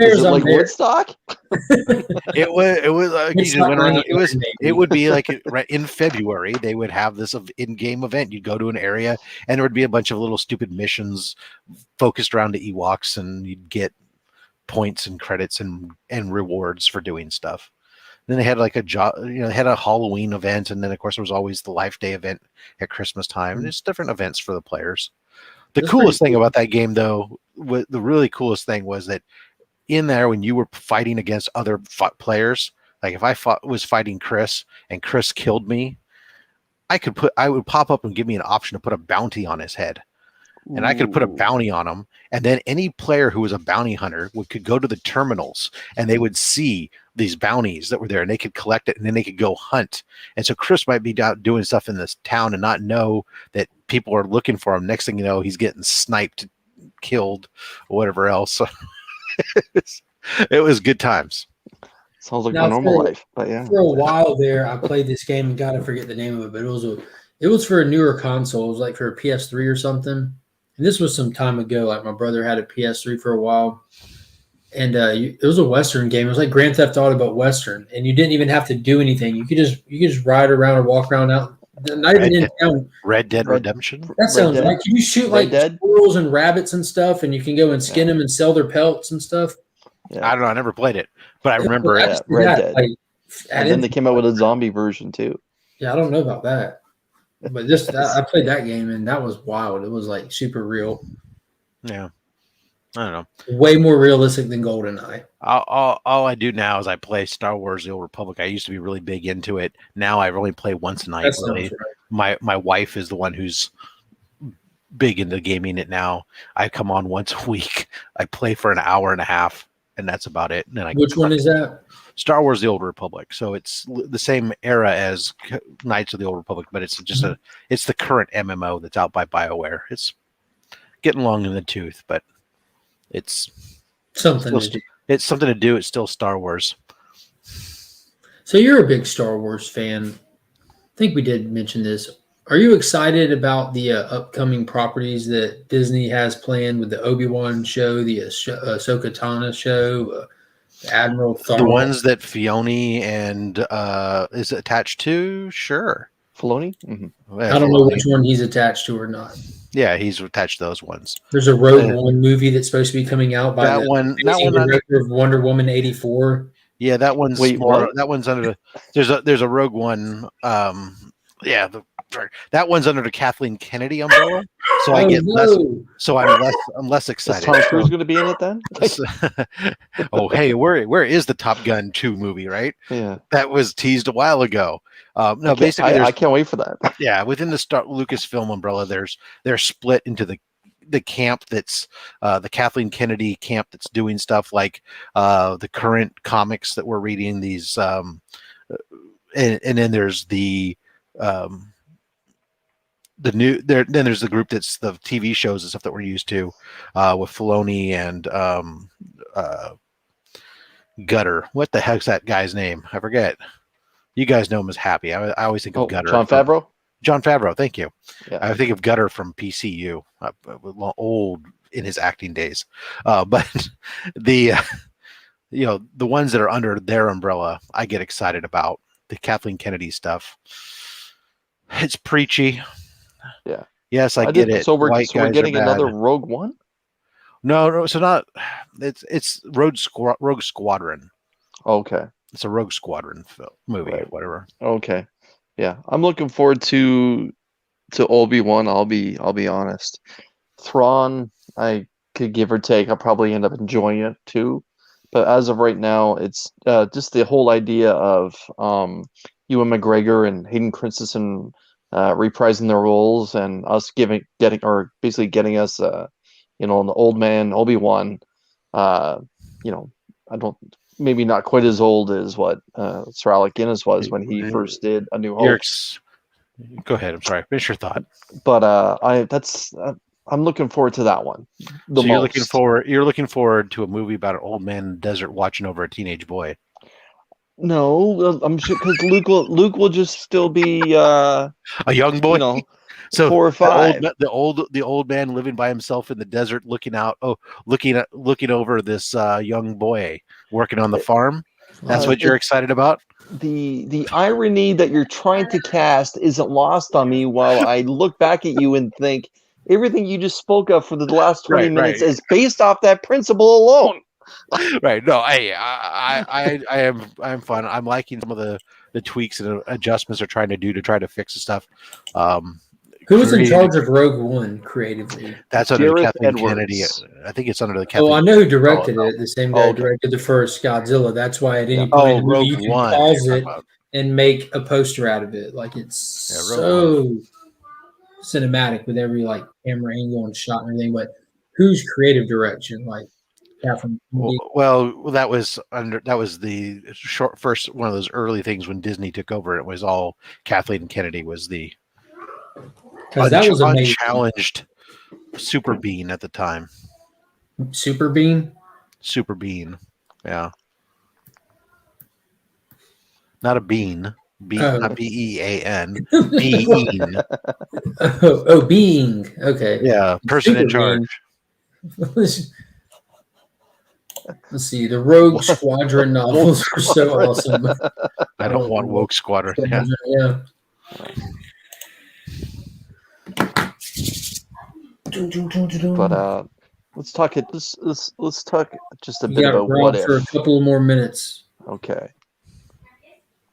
was like Woodstock. It was. It would be like in February. They would have this in-game event. You'd go to an area, and there would be a bunch of little stupid missions focused around the Ewoks, and you'd get points and credits and rewards for doing stuff. Then they had like a job, they had a Halloween event, and then of course there was always the Life Day event at Christmas time. There's different events for the players. The coolest thing about that game, though, the really coolest thing was that in there, when you were fighting against other players, like if I was fighting Chris and Chris killed me, I would pop up and give me an option to put a bounty on his head. And I could put a bounty on him, and then any player who was a bounty hunter could go to the terminals, and they would see these bounties that were there, and they could collect it, and then they could go hunt. And so Chris might be out doing stuff in this town and not know that people are looking for him. Next thing you know, he's getting sniped, killed, or whatever else. So it was good times. Sounds like my normal life, but yeah. For a while there, I played this game, and God, I forget the name of it, but it was for a newer console. It was like for a PS3 or something. And this was some time ago. Like my brother had a PS3 for a while, and it was a Western game. It was like Grand Theft Auto, but Western. And you didn't even have to do anything. You could just ride around or walk around out. Not even in town. Red Dead Redemption. That sounds right. Can you shoot like squirrels and rabbits and stuff, and you can go and skin them and sell their pelts and stuff? Yeah. I don't know. I never played it, but I remember it. Red Dead. And then they came out with a zombie version too. Yeah, I don't know about that. But I played that game, and that was wild. It was like super real. Yeah, I don't know. Way more realistic than GoldenEye. All I do now is I play Star Wars: The Old Republic. I used to be really big into it. Now I only play once a night. Really. Right. My wife is the one who's big into gaming it now. I come on once a week. I play for an hour and a half, and that's about it. And then Which one is that? Star Wars: The Old Republic. So it's the same era as Knights of the Old Republic, but it's just it's the current MMO that's out by BioWare. It's getting long in the tooth, but it's something to do. It's something to do. It's still Star Wars. So you're a big Star Wars fan. I think we did mention this. Are you excited about the upcoming properties that Disney has planned with the Obi-Wan show, the Ahsoka Tano show, Admiral Thrawn? The ones that Filoni and is attached to? Sure. Filoni? Mm-hmm. I don't know which one he's attached to or not. Yeah, he's attached to those ones. There's a Rogue One movie that's supposed to be coming out by the director of Wonder Woman 84. Yeah, that one's that one's under the there's a Rogue One that one's under the Kathleen Kennedy umbrella. So I'm less excited. Is Tom Cruise going to be in it then? Oh, hey, where is the Top Gun 2 movie, right? Yeah. That was teased a while ago. No, basically I can't wait for that. Yeah, within the Lucasfilm umbrella, they're split into the camp that's the Kathleen Kennedy camp that's doing stuff like the current comics that we're reading, these and then there's the new then there's the group that's the TV shows and stuff that we're used to with Filoni and Gutter. What the heck's that guy's name? I forget. You guys know him as Happy. I always think of Gutter. Jon Favreau? John Favreau, thank you. Yeah. I think of Gutter from PCU, old in his acting days. But the the ones that are under their umbrella, I get excited about. The Kathleen Kennedy stuff. It's preachy. Yeah. Yes, I get it. So we're getting another Rogue One? No, so not. It's Rogue Squadron. Okay. It's a Rogue Squadron movie, right. Whatever. Okay. Yeah, I'm looking forward to Obi-Wan. I'll be honest. Thrawn, I could give or take. I'll probably end up enjoying it too. But as of right now, it's just the whole idea of Ewan McGregor and Hayden Christensen reprising their roles and us getting us an old man Obi-Wan. Maybe not quite as old as what Sir Alec Guinness was when he first did A New Hope. Go ahead. I'm sorry. Finish your thought. But I'm looking forward to that one. You're looking forward to a movie about an old man in the desert watching over a teenage boy. No, I'm sure because Luke will just still be a young boy. So 4 or 5. The old man living by himself in the desert, looking over this young boy working on the farm. That's what you're excited about. The irony that you're trying to cast isn't lost on me while I look back at you and think everything you just spoke of for the last 20 minutes is based off that principle alone. Right. No, I'm fun. I'm liking some of the tweaks and adjustments they're trying to do to try to fix the stuff. Who was in charge of Rogue One creatively? That's under Gareth Kathleen Edwards. Kennedy. I think it's under the Oh, Kathleen. I know who directed it. The same guy who okay. directed the first Godzilla. That's why at any Yeah. point in the movie Rogue you can One. pause you're it talking about. and make a poster out of it. Like it's Yeah, Rogue so cinematic with every like camera angle and shot and everything. But whose creative direction? Like Catherine Kennedy? Well, that was the first one of those early things when Disney took over. It was all Kathleen Kennedy was the Because that was amazing. unchallenged super being at the time. Super Bean? Super bean. Yeah. Not a bean. Not BEAN. Bean. Being. Okay. Yeah. Person in Super charge. Let's see. The Rogue Squadron novels are so awesome. I don't want woke squadron. Yeah. Yeah. But let's talk it. Let's talk just a You bit got about Rob what for a if. couple more minutes. Okay.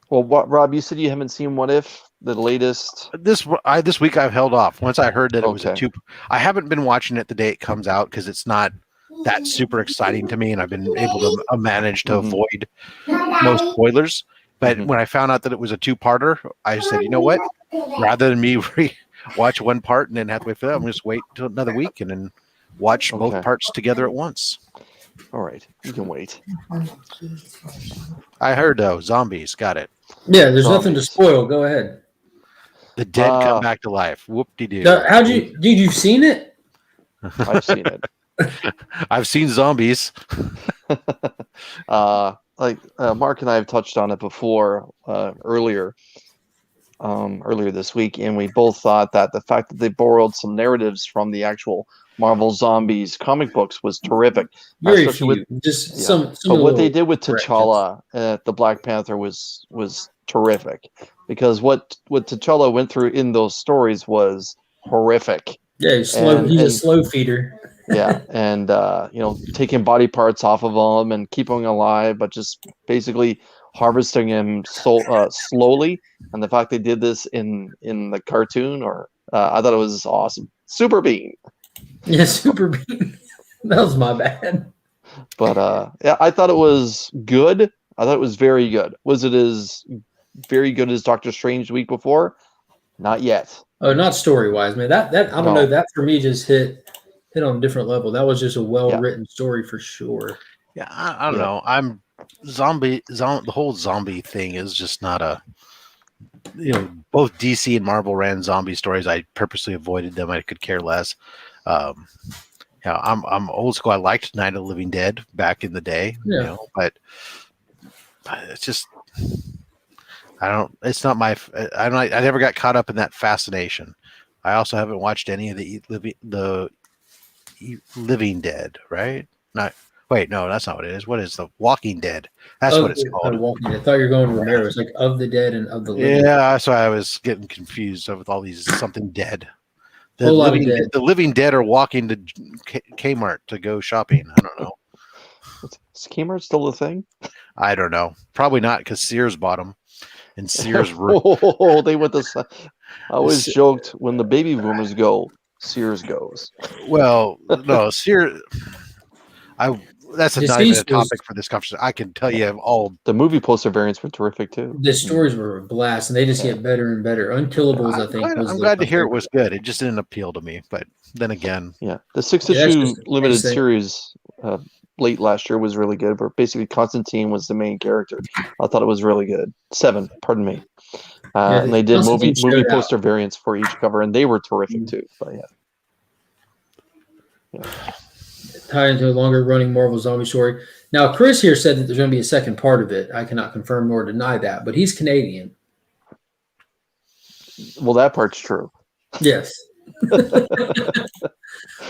Well, Rob? You said you haven't seen What If, the latest. This week I've held off. Once I heard that it was a Okay. two, I haven't been watching it the day it comes out because it's not that super exciting to me, and I've been able to manage to Mhm. avoid most spoilers. But Mhm. when I found out that it was a two-parter, I said, you know what? Rather than me watch one part and then have to wait for that, I'm just wait till another week and then watch both Okay. parts together at once. All right, you can wait. I heard though, zombies. Got it. Yeah, there's nothing to Zombies. spoil. Go ahead. The dead come back to life. Whoop-de-doo. How'd you? Did you seen it? I've seen it. I've seen zombies. Mark and I have touched on it before earlier this week, and we both thought that the fact that they borrowed some narratives from the actual Marvel Zombies comic books was terrific. Very Especially few. Just yeah. some But what they little did with corrections. T'Challa, the Black Panther, was terrific, because what T'Challa went through in those stories was horrific. Yeah, he's slow. He's a slow feeder. Yeah, and taking body parts off of him and keeping him alive, but just basically harvesting him slowly. And the fact they did this in the cartoon, I thought it was awesome. Super Bean. Yeah, Super Bean. That was my bad. But yeah, I thought it was good. I thought it was very good. Was it as very good as Doctor Strange the week before? Not yet. Oh, not story wise, man. That I don't know. That for me just hit on a different level. That was just a well written story for sure. Yeah, I don't know. I'm the whole zombie thing is just not a. Both DC and Marvel ran zombie stories. I purposely avoided them. I could care less. I'm old school. I liked Night of the Living Dead back in the day. Yeah. But it's just I don't. It's not my. I never got caught up in that fascination. I also haven't watched any of the Living Dead. Right? Wait, no, that's not what it is. What is the Walking Dead? That's what it's called. I thought you were going Romero. It's like Of the Dead and Of the Living. Yeah, that's why I was getting confused with all these something dead. The Living Dead are walking to Kmart to go shopping. I don't know. Is Kmart still a thing? I don't know. Probably not because Sears bought them. And Sears. They went to. I always joked when the baby boomers go, Sears goes. Well, no, Sears. That's not even a topic for this conversation. I can tell you all. The movie poster variants were terrific too. The stories were a blast, and they just get better and better. Unkillables, I think. I'm glad to hear it was good. It just didn't appeal to me. But then again, yeah, the 6-issue limited series late last year was really good. Where basically Constantine was the main character. I thought it was really good. 7, pardon me. And they did movie poster variants for each cover, and they were terrific too. But yeah. Tie into a longer running Marvel zombie story. Now, Chris here said that there's going to be a second part of it. I cannot confirm nor deny that, but he's Canadian. Well, that part's true. Yes.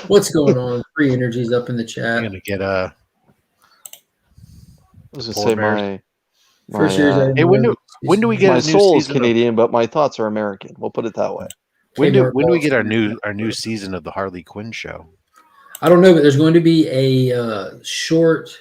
What's going on? Free Energy's up in the chat. I'm going to get I was going to say my first year's. Hey, when do we get my a new soul is season Canadian, but my thoughts are American. We'll put it that way. When do we get our new season of the Harley Quinn show? I don't know, but there's going to be a short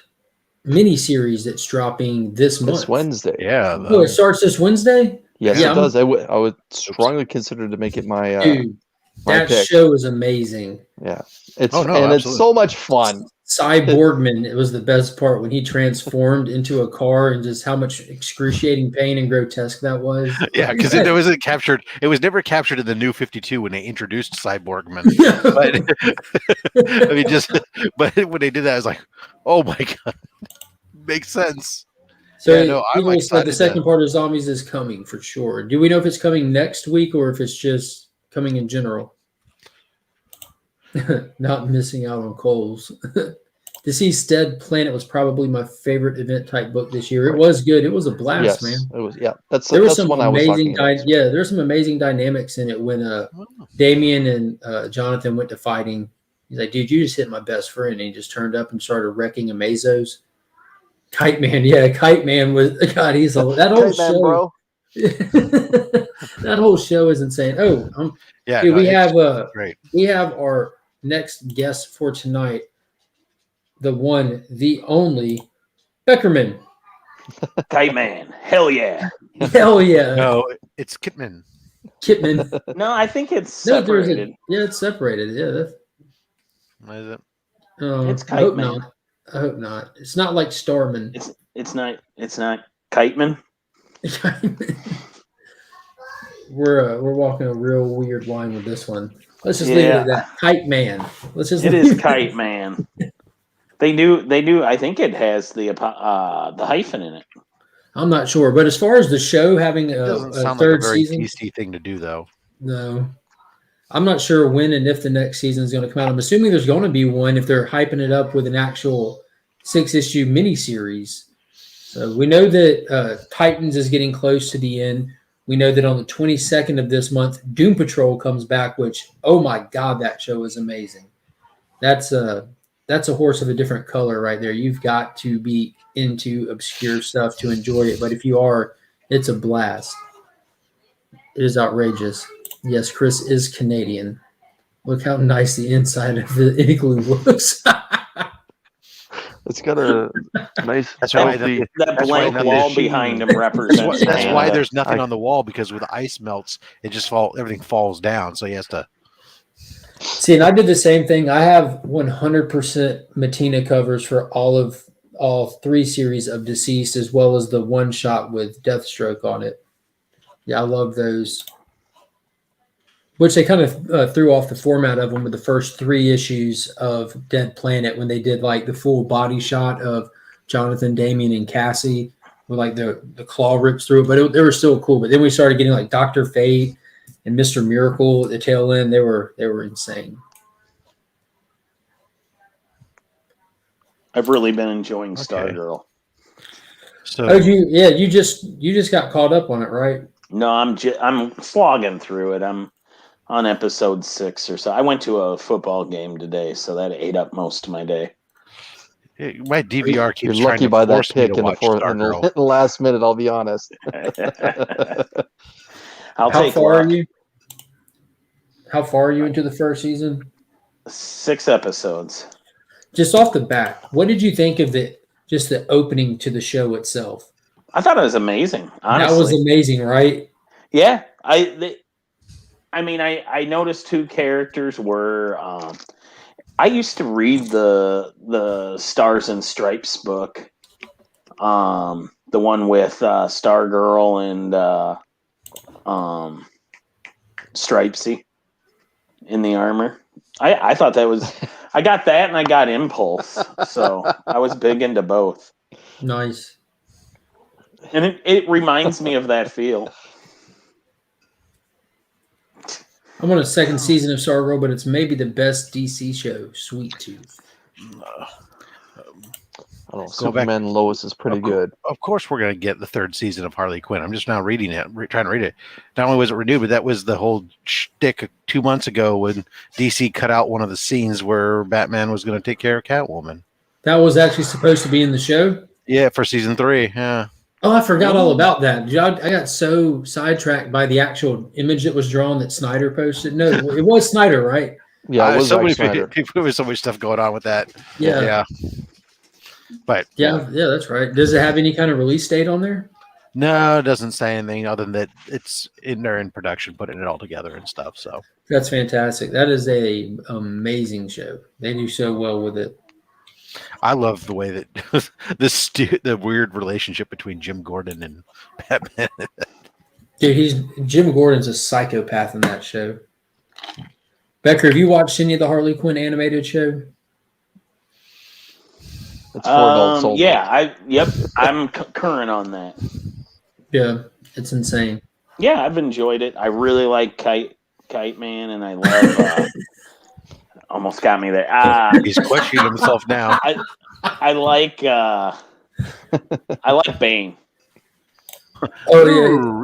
miniseries that's dropping this month. This Wednesday. Yeah. Oh, it starts this Wednesday? Yes, Yeah, it does. I would strongly consider to make it my Dude, my that pick. show is amazing. Yeah, it's Oh, no, and it's absolutely. so much fun. Cyborgman, it was the best part when he transformed into a car and just how much excruciating pain and grotesque that was. Yeah, because it wasn't captured. It was never captured in the New 52 when they introduced Cyborgman. But I mean, but when they did that, I was like, oh my god, makes sense. So Yeah, no, I'm people said the excited second to- part of Zombies is coming for sure. Do we know if it's coming next week or if it's just coming in general? Not missing out on Coles. Deceased Dead Planet was probably my favorite event type book this year. It was good. It was a blast, Yes, man. it was. Yeah, that's There was that's some one I was amazing, talking about. there's some amazing dynamics in it when Damien and Jonathan went to fighting. He's like, "Dude, you just hit my best friend," and he just turned up and started wrecking Amazos. Kite Man, yeah, Kite Man was God. He's that whole Kite Man, show, bro. that whole show is insane. Oh, Yeah, dude, no, we have great. we have our next guest for tonight, the one, the only, Beckerman. Kite Man. Hell yeah. Hell yeah, No, it's Kitman. Kitman. No, I think it's No, there's separated. it's separated. Yeah, that's, What is it? It's I hope Kite Man. not. I hope not. It's not like Starman. It's not Kite Man. We're walking a real weird line with this one. Let's just leave it at that. Kite Man. Let's just. It is Kite Man. They do. I think it has the hyphen in it. I'm not sure, but as far as the show having It doesn't a sound like a third very season, PC thing to do, though. no, I'm not sure when and if the next season is going to come out. I'm assuming there's going to be one if they're hyping it up with an actual 6-issue miniseries. So we know that Titans is getting close to the end. We know that on the 22nd of this month, Doom Patrol comes back, which, oh my God, that show is amazing. That's a horse of a different color right there. You've got to be into obscure stuff to enjoy it. But if you are, it's a blast. It is outrageous. Yes, Chris is Canadian. Look how nice the inside of the igloo looks. It's got a nice. That's why healthy- That That's why blank nothing- wall behind him represents. That's why Canada. there's nothing on the wall, because with the ice melts, it just everything falls down. So he has to. See, and I did the same thing. I have 100% Matina covers for all 3 series of Deceased, as well as the one shot with Deathstroke on it. Yeah, I love those. Which they kind of threw off the format of them with the first 3 issues of Dead Planet when they did like the full body shot of Jonathan, Damien, and Cassie with like the claw rips through it. But they were still cool. But then we started getting like Dr. Fate and Mr. Miracle at the tail end. They were insane. I've really been enjoying Okay. Stargirl. So Oh, you just got caught up on it, right? No, I'm slogging through it. I'm on episode 6 or so. I went to a football game today, so that ate up most of my day. my DVR keeps You're trying lucky to by that force me pick to in the watch fourth, in Stargirl. the last minute. I'll be honest. How How far luck. are you? How far are you into the first season? 6 episodes. Just off the bat, what did you think of the opening to the show itself? I thought it was amazing. Honestly, That was amazing, right? yeah. I noticed 2 characters were. I used to read the Stars and Stripes book, the one with Stargirl and Stripesy in the armor. I thought that was. I got that and I got Impulse, so I was big into both, Nice. and it reminds me of that feel. I'm on a second season of Stargirl, but it's maybe the best DC show, Sweet Tooth. I don't know. Go back. Superman and Lois is pretty good. Of course, we're going to get the 3rd season of Harley Quinn. I'm just now reading it, trying to read it. Not only was it renewed, but that was the whole shtick 2 months ago when DC cut out one of the scenes where Batman was going to take care of Catwoman. That was actually supposed to be in the show. Yeah, for season 3. Yeah. Oh, I forgot all about that. Dude, I got so sidetracked by the actual image that was drawn that Snyder posted. No, it was Snyder, right? Yeah, it was so Zack many Snyder. people. There was so much stuff going on with that. Yeah. Yeah. But Yeah, that's right. Does it have any kind of release date on there? no, it doesn't say anything other than that they're in production, putting it all together and stuff. So That's fantastic. That is a amazing show. They do so well with it. I love the way that the weird relationship between Jim Gordon and Batman. Dude, Jim Gordon's a psychopath in that show. Becker, have you watched any of the Harley Quinn animated show? It's for adults only. Yeah, I'm current on that. Yeah, it's insane. Yeah, I've enjoyed it. I really like Kite Man, and I love. Almost got me there. He's questioning himself now. I like Bane. Oh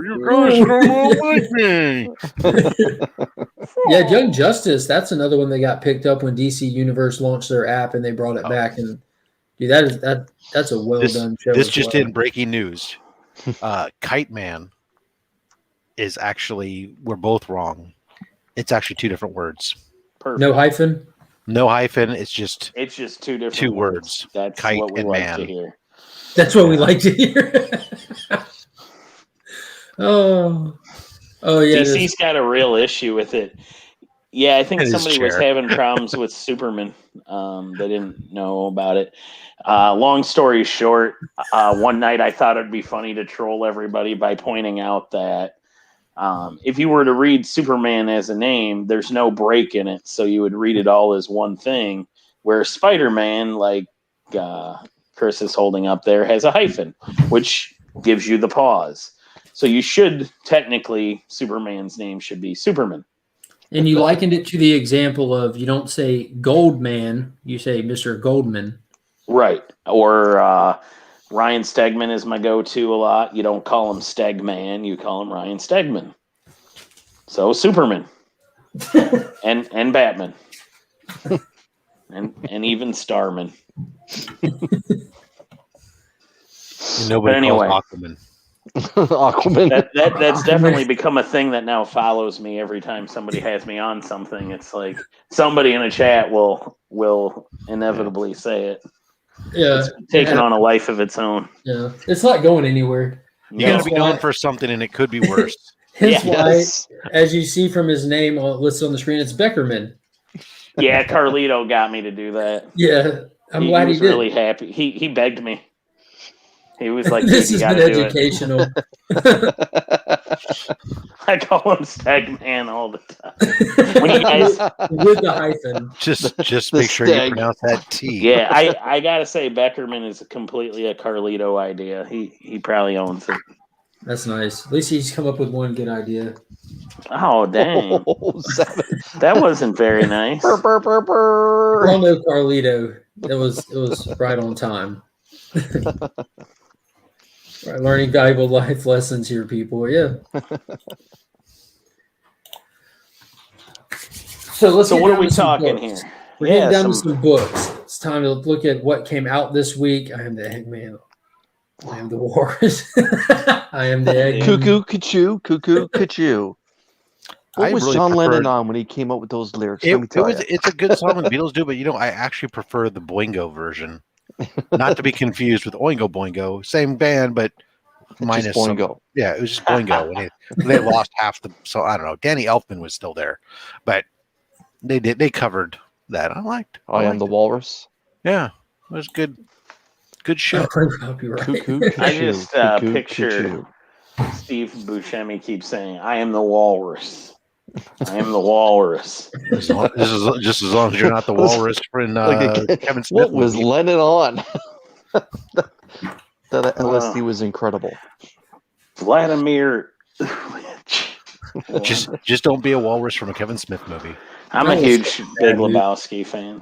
You guys don't like me. yeah, Young Justice. That's another one that got picked up when DC Universe launched their app and they brought it back. And dude, that's a well done show. This just in breaking news. Kite Man is actually, we're both wrong. It's actually two different words. Perfect. No hyphen. No hyphen. It's just two words. That's Kite what we and like man. to hear. That's what we like to hear. Oh yeah. DC's got a real issue with it. Yeah, I think And his somebody was chair. having problems with Superman. They didn't know about it. Long story short, one night I thought it'd be funny to troll everybody by pointing out that if you were to read Superman as a name, there's no break in it, so you would read it all as one thing. Where Spider-Man, like Chris is holding up there, has a hyphen, which gives you the pause. So you should technically, Superman's name should be Superman. And you likened it to the example of you don't say Goldman, you say Mr. Goldman. Right. Or Ryan Stegman is my go-to a lot. You don't call him Stegman, you call him Ryan Stegman. So Superman. and Batman. and even Starman. Nobody anyway. calls Aquaman. Aquaman. That's definitely become a thing that now follows me every time somebody has me on something. It's like somebody in a chat will inevitably say it. Yeah. It's taken on a life of its own. Yeah. It's not going anywhere. You got to be known for something, and it could be worse. Hence Yes. why, as you see from his name listed on the screen, it's Beckerman. Yeah, Carlito got me to do that. Yeah. I'm glad he was did. really happy. He begged me. He was like, This "Dude, has you been gotta do educational. it." I call him Stagman all the time. When you guys, With the hyphen. Just The make sure you stag. pronounce that T. yeah, I gotta say, Beckerman is completely a Carlito idea. He probably owns it. That's nice. At least he's come up with one good idea. Oh dang, Oh, savage. that wasn't very nice. Burr, burr, burr, burr. We all know Carlito. It was right on time. Right, learning valuable life lessons here, people. Yeah. So So get what down are we to some talking books. here? We're Yeah, getting down to some- some books. It's time to look at what came out this week. I am the Eggman. I am the Walrus. I am the Eggman. Cuckoo, cuckoo, cuckoo, cuckoo. What I was really John Lennon preferred- on when he came up with those lyrics? Let me tell you. It's a good song when the Beatles do, but I actually prefer the Boingo version. Not to be confused with Oingo Boingo, same band, but minus Just Boingo. Yeah, it was just Boingo. And they lost half the. So I don't know. Danny Elfman was still there, but they covered that. I liked. I am the Walrus. Yeah, it was good. Good shit. Copyright. Cuckoo, I cuckoo, just cuckoo, pictured cuckoo. Steve Buscemi keeps saying, "I am the Walrus. I am the Walrus." Just as long as you're not the walrus in Kevin Smith. What was movie. Lennon on? That LSD was incredible. Vladimir. Just don't be a walrus from a Kevin Smith movie. I'm a huge Big Lebowski fan.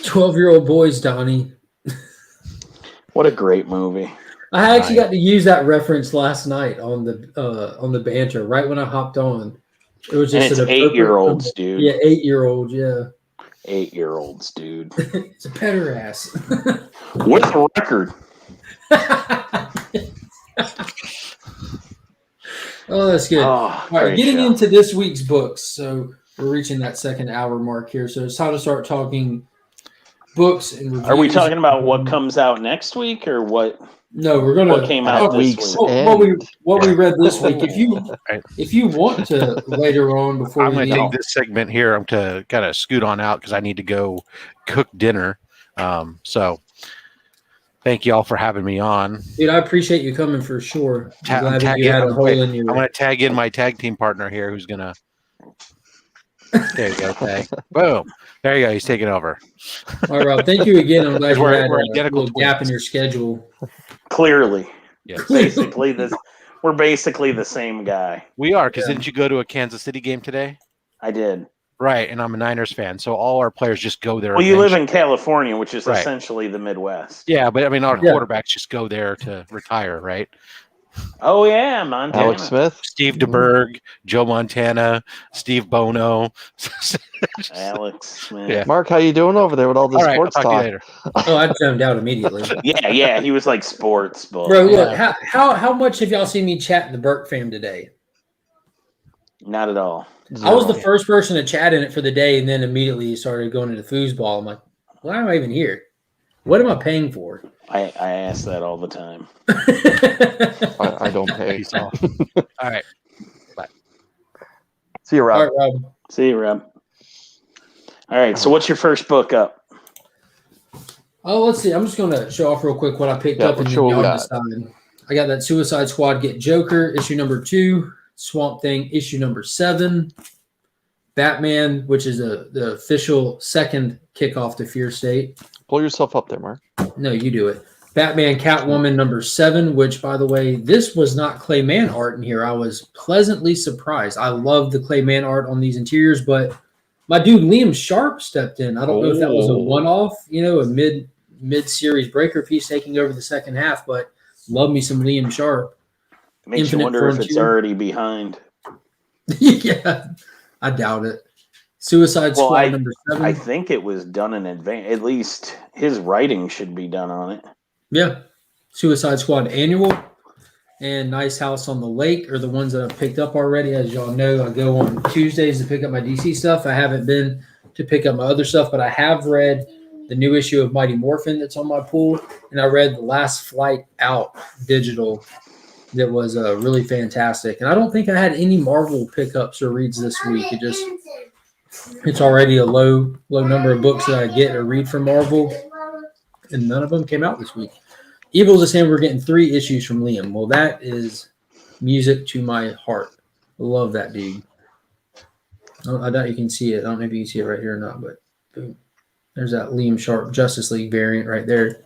12-year-old boys, Donnie. What a great movie. I actually got to use that reference last night on the banter. Right when I hopped on, it was And just it's an appropriate- 8-year-olds, dude. Yeah, 8-year-old. Yeah, 8-year-olds, dude. it's a pederast. With a record. Oh, that's good. Oh, All right, great getting show. into this week's books. So we're reaching that second hour mark here. So it's time to start talking books and reviews. Are we talking about what comes out next week or what? No, we're gonna What came out this week? What we read this week. Right. If you want to later on before I'm we going to leave, take this segment here. I'm to kind of scoot on out because I need to go cook dinner. So thank you all for having me on. dude, I appreciate you coming for sure. I'm I'm glad that you had a hole in your. I'm going to tag in my tag team partner here who's going to. There you go, tag. Boom. There you go. He's taking over. All right, Rob. Thank you again. I'm glad you We're had a identical little gap twins. in your schedule. Clearly, Yes. basically we're basically the same guy. We are, because didn't you go to a Kansas City game today? I did. Right, and I'm a Niners fan, so all our players just go there. Well, you live in California, which is Right. essentially the Midwest. Yeah, but I mean, our quarterbacks just go there to retire, right? Oh yeah, Montana. Alex Smith, Steve DeBerg, Joe Montana, Steve Bono. Alex Smith. Yeah. Mark, how you doing over there with all this All right, I'll sports talk to you talk? later. Oh, I zoned out immediately. Yeah, he was like sports, but Bro, look, how much have y'all seen me chat in the Burke fam today? not at all. I was the first person to chat in it for the day, and then immediately started going into foosball. I'm like, why am I even here? What am I paying for? I ask that all the time. I don't pay. Peace off. All right. See you, Rob. All right, Rob. See you, Rob. All right, so what's your first book up? Oh, let's see. I'm just going to show off real quick what I picked Yeah, up and let's then show what we y'all got. decide. I got that Suicide Squad Get Joker, issue number 2, Swamp Thing, issue number 7, Batman, which is the official second kickoff to Fear State. Pull yourself up there, Mark. No, you do it. Batman Catwoman number 7, which, by the way, this was not Clay Mann art in here. I was pleasantly surprised. I love the Clay Mann art on these interiors, but my dude Liam Sharp stepped in. I don't know if that was a one-off, a mid-series breaker if he's taking over the second half, but love me some Liam Sharp. It makes Infinite you wonder if it's Frontier. already behind. Yeah, I doubt it. Suicide Well, Squad number 7. I think it was done in advance. At least his writing should be done on it. Yeah. Suicide Squad Annual and Nice House on the Lake are the ones that I've picked up already. As y'all know, I go on Tuesdays to pick up my DC stuff. I haven't been to pick up my other stuff, but I have read the new issue of Mighty Morphin that's on my pool, and I read The Last Flight Out digital that was really fantastic. And I don't think I had any Marvel pickups or reads this week. It's already a low number of books that I get or read from Marvel, and none of them came out this week. Evils is saying we're getting 3 issues from Liam. Well, that is music to my heart. I love that dude. I doubt you can see it. I don't know if you can see it right here or not, but boom. There's that Liam Sharp Justice League variant right there.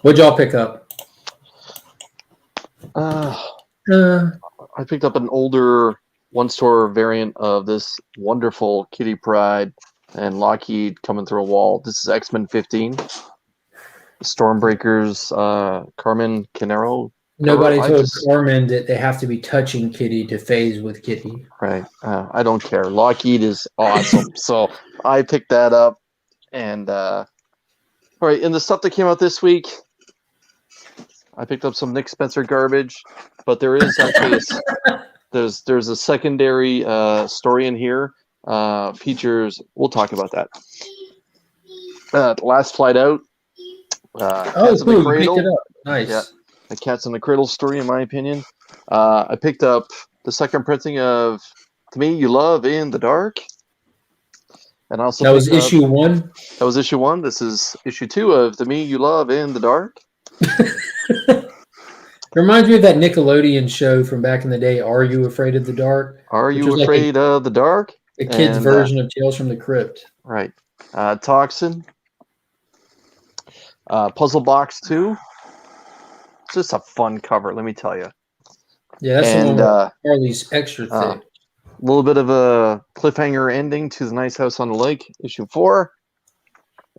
What'd y'all pick up? I picked up an older one-store variant of this wonderful Kitty Pryde and Lockheed coming through a wall. This is X-Men 15. Stormbreakers, Carmen Canero. Nobody told Carmen that they have to be touching Kitty to phase with Kitty. Right. I don't care. Lockheed is awesome. So I picked that up. And all right, and the stuff that came out this week, I picked up some Nick Spencer garbage, but there is actually there's a secondary story in here. Features. We'll talk about that. Last Flight Out. Cats in the cool. You Cradle. picked it up. Nice. Yeah. The Cats in the Cradle story, in my opinion. I picked up the second printing of To Me You Love in the Dark. And also That was issue 1. That was issue 1. This is issue 2 of To Me You Love in the Dark. Reminds me of that Nickelodeon show from back in the day, Are You Afraid of the Dark? Are Which You was Afraid of the Dark? A kid's version of Tales from the Crypt. Right. Toxin. Puzzle Box 2. It's just a fun cover, let me tell you. Yeah, that's the one where Harley's extra thick. A little bit of a cliffhanger ending to The Nice House on the Lake, issue 4.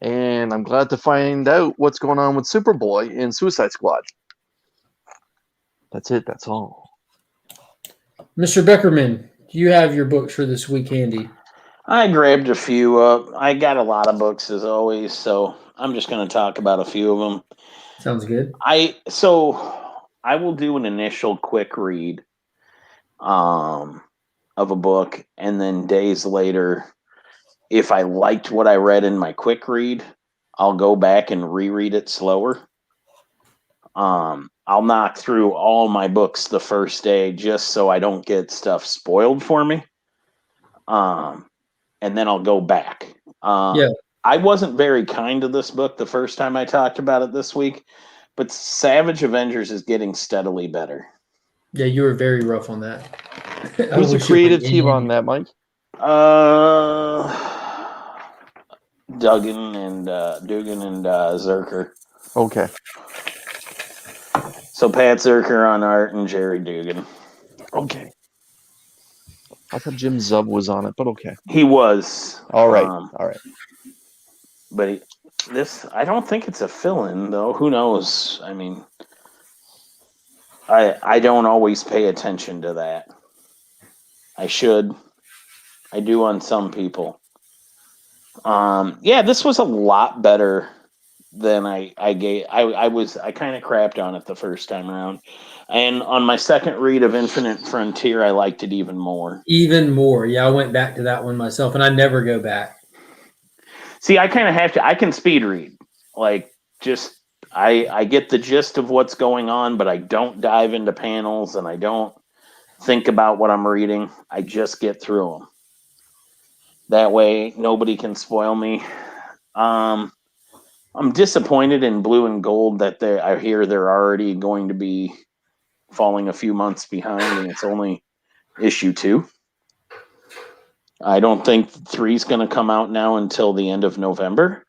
And I'm glad to find out what's going on with Superboy in Suicide Squad. That's it. That's all. Mr. Beckerman, do you have your books for this week handy? I grabbed a few up. I got a lot of books as always, so I'm just going to talk about a few of them. Sounds good. I will do an initial quick read of a book, and then days later if I liked what I read in my quick read, I'll go back and reread it slower. I'll knock through all my books the first day just so I don't get stuff spoiled for me. And then I'll go back. Yeah. I wasn't very kind to this book the first time I talked about it this week, but Savage Avengers is getting steadily better. Yeah, you were very rough on that. Who's the creative team on that, Mike? Dugan and Zerker. Okay. So Pat Zerker on art and Jerry Dugan. Okay. I thought Jim Zub was on it, but okay. He was. All right. All right. But I don't think it's a fill-in, though. Who knows? I mean, I don't always pay attention to that. I should. I do on some people. Yeah, this was a lot better than I gave. I kind of crapped on it the first time around. And on my second read of Infinite Frontier, I liked it even more. Even more. Yeah, I went back to that one myself, and I never go back. See, I kind of have to. I can speed read. Like, just, I get the gist of what's going on, but I don't dive into panels, and I don't think about what I'm reading. I just get through them. That way, nobody can spoil me. I'm disappointed in Blue and Gold that I hear they're already going to be falling a few months behind, and it's only issue 2. I don't think 3 is going to come out now until the end of November.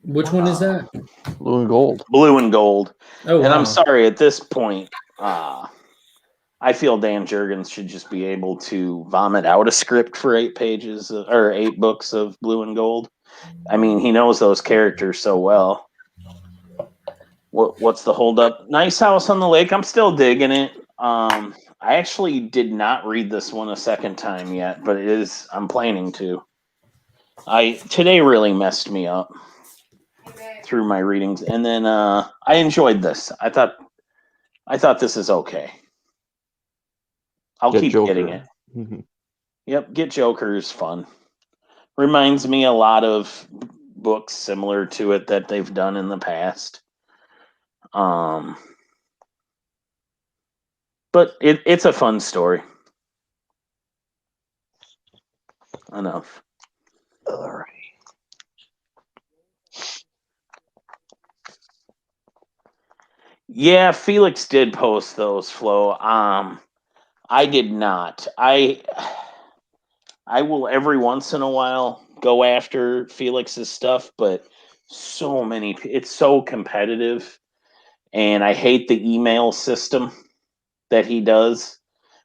Which one is that? Blue and Gold. Blue and Gold. Oh, and wow. I'm sorry, at this point, I feel Dan Jurgens should just be able to vomit out a script for 8 pages or 8 books of Blue and Gold. I mean, he knows those characters so well. What's the holdup? Nice House on the Lake. I'm still digging it. I actually did not read this one a second time yet, but I'm planning to. Today really messed me up through my readings, and then I enjoyed this. I thought this is okay. I'll keep Joker. getting it. Mm-hmm. Yep, Get Joker is fun. Reminds me a lot of books similar to it that they've done in the past. But it's a fun story. Enough. All right. Yeah, Felix did post those, Flo. I did not. I will every once in a while go after Felix's stuff, but it's so competitive, and I hate the email system that he does.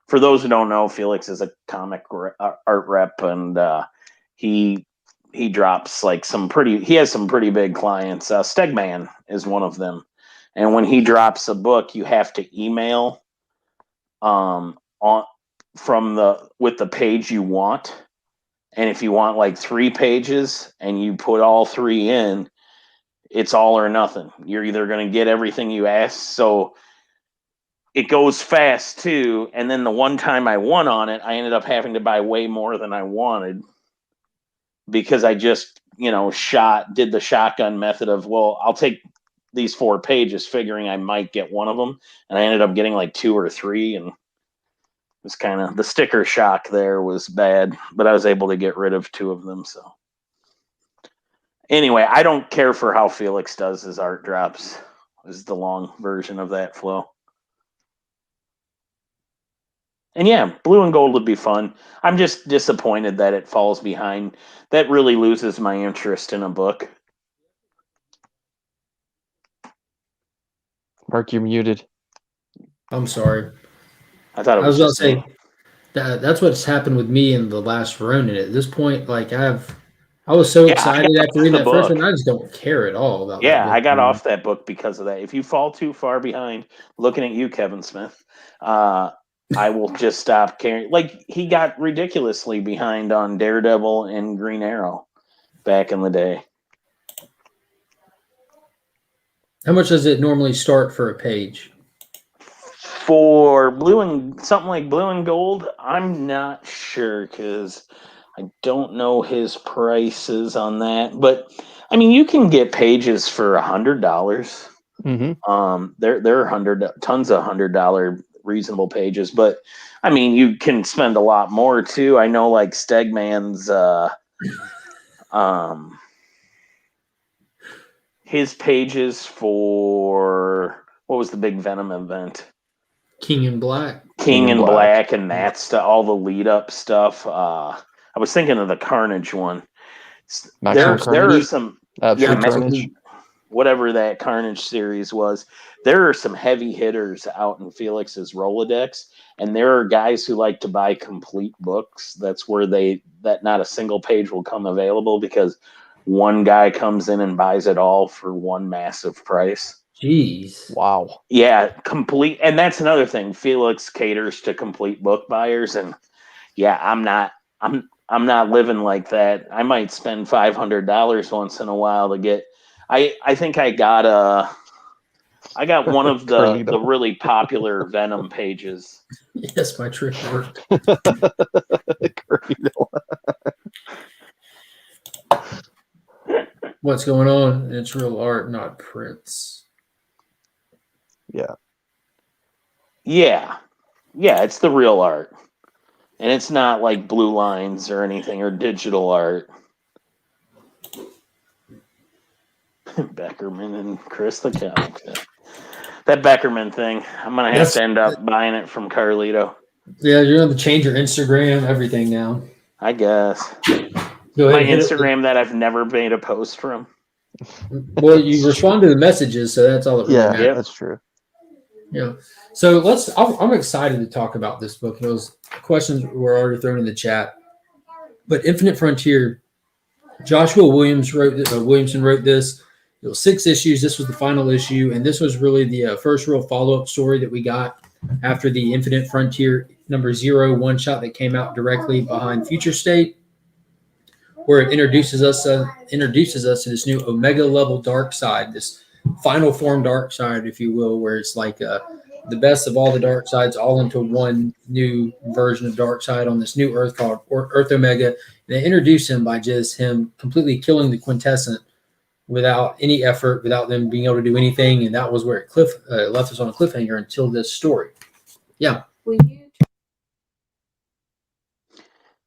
For those who don't know, Felix is a comic art rep, and he drops like he has some pretty big clients. Stegman is one of them. And when he drops a book, you have to email with the page you want. And if you want like 3 pages and you put all 3 in, it's all or nothing. You're either going to get everything you ask. So it goes fast too. And then the one time I won on it, I ended up having to buy way more than I wanted because I just, did the shotgun method of, well, I'll take these 4 pages figuring I might get one of them. And I ended up getting like 2 or 3, and it was kind of the sticker shock there was bad, but I was able to get rid of 2 of them. So anyway, I don't care for how Felix does his art drops. Is the long version of that, Flow. And yeah, Blue and Gold would be fun. I'm just disappointed that it falls behind. That really loses my interest in a book. Mark, you're muted. I'm sorry. I thought it was about just to say me. that's what's happened with me in the last Ronin. At this point, like I was so excited after reading that first one. I just don't care at all about that book. I got off that book because of that. If you fall too far behind, looking at you, Kevin Smith, I will just stop caring. Like, he got ridiculously behind on Daredevil and Green Arrow back in the day. How much does it normally start for a page? For something like Blue and Gold, I'm not sure because I don't know his prices on that, but I mean, you can get pages for $100. There are tons of $100 reasonable pages, but I mean, you can spend a lot more too. I know, like Stegman's, his pages for what was the big Venom event? King in Black. King in Black and that stuff, all the lead up stuff. I was thinking of the Carnage one. There are some Carnage. Whatever that Carnage series was. There are some heavy hitters out in Felix's Rolodex, and there are guys who like to buy complete books. That's where that not a single page will come available because one guy comes in and buys it all for one massive price. Jeez. Wow. Yeah, complete. And that's another thing. Felix caters to complete book buyers, and yeah, I'm not living like that. I might spend $500 once in a while to get. I think I got one of the really popular Venom pages. Yes, my trick worked. What's going on? It's real art, not prints. Yeah. Yeah. Yeah, it's the real art. And it's not like blue lines or anything or digital art. Beckerman and Chris the comic. That Beckerman thing, I'm going to have to end up buying it from Carlito. Yeah, you're going to change your Instagram, everything now. I guess. Go ahead. My Instagram that I've never made a post from. Well, you respond to the messages, so that's all that really matters. Yeah, that's true. Yeah. So I'm excited to talk about this book. Those questions were already thrown in the chat. But Infinite Frontier, Joshua Williamson wrote this. It was 6 issues. This was the final issue, and this was really the first real follow-up story that we got after the Infinite Frontier #0 one-shot that came out directly behind Future State, where it introduces us to this new Omega level dark side, this final form dark side, if you will, where it's like the best of all the dark sides all into one new version of dark side on this new Earth called Earth Omega. And they introduce him by just him completely killing the Quintessent without any effort, without them being able to do anything. And that was where it left us on a cliffhanger until this story. Yeah.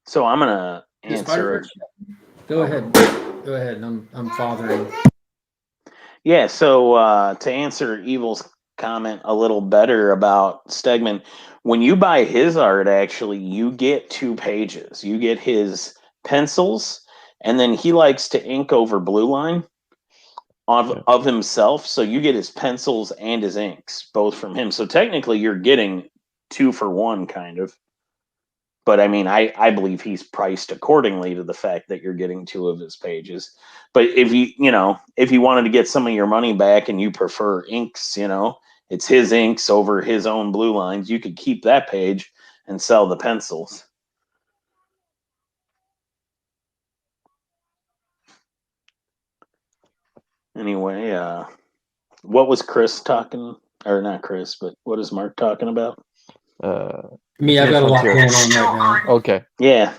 So I'm going to answer. Go ahead. I'm fathering. Yeah, so to answer Evil's comment a little better about Stegman, when you buy his art, actually, you get 2 pages. You get his pencils, and then he likes to ink over blue line of himself. So you get his pencils and his inks, both from him. So technically, you're getting 2 for 1, kind of. But I mean, I believe he's priced accordingly to the fact that you're getting 2 of his pages. But if you wanted to get some of your money back and you prefer inks, it's his inks over his own blue lines, you could keep that page and sell the pencils. Anyway, what was Chris talking, or not Chris, but what is Mark talking about? Me, I've got a lot going on right now. Okay. Yeah.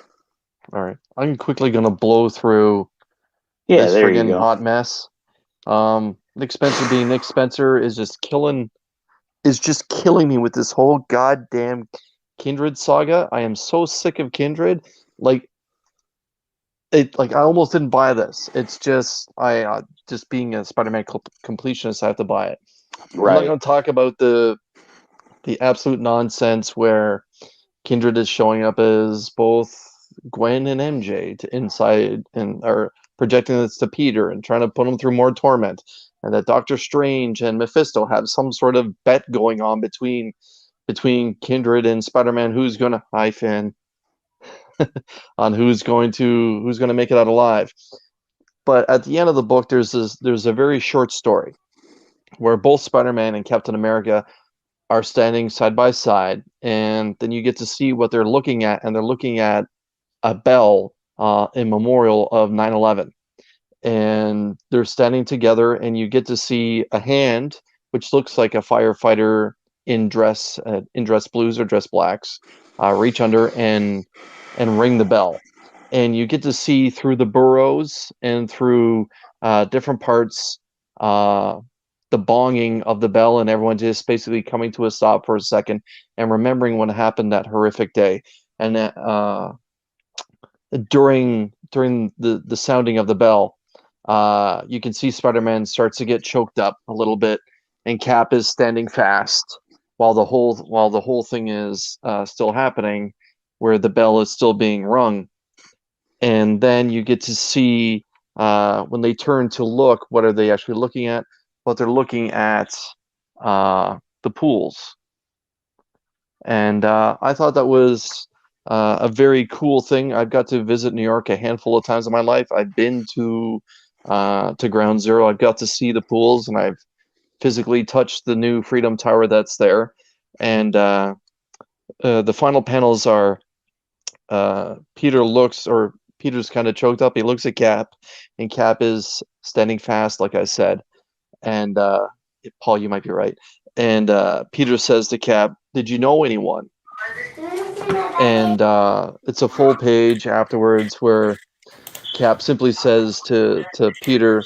All right. I'm quickly gonna blow through this friggin' hot mess. Nick Spencer being Nick Spencer is just killing me with this whole goddamn Kindred saga. I am so sick of Kindred. I almost didn't buy this. It's just just being a Spider-Man completionist, I have to buy it. Right. I'm not going to talk about the absolute nonsense where Kindred is showing up as both Gwen and MJ inside and are projecting this to Peter and trying to put him through more torment, and that Doctor Strange and Mephisto have some sort of bet going on between Kindred and Spider-Man who's going to on who's going to make it out alive. But at the end of the book, there's a very short story where both Spider-Man and Captain America are standing side by side, and then you get to see what they're looking at, and they're looking at a bell in memorial of 9/11, and they're standing together, and you get to see a hand which looks like a firefighter in dress blues or dress blacks reach under and ring the bell. and you get to see through the burrows and through different parts the bonging of the bell, and everyone just basically coming to a stop for a second and remembering what happened that horrific day. And during the sounding of the bell, you can see Spider-Man starts to get choked up a little bit, and Cap is standing fast while the whole thing is still happening, where the bell is still being rung. And then you get to see when they turn to look, what are they actually looking at? But they're looking at the pools. And I thought that was a very cool thing. I've got to visit New York a handful of times in my life. I've been to Ground Zero. I've got to see the pools, and I've physically touched the new Freedom Tower that's there. And the final panels are Peter's kind of choked up. He looks at Cap, and Cap is standing fast, like I said. And Paul, you might be right. And Peter says to Cap, "Did you know anyone?" And it's a full page afterwards where Cap simply says to Peter,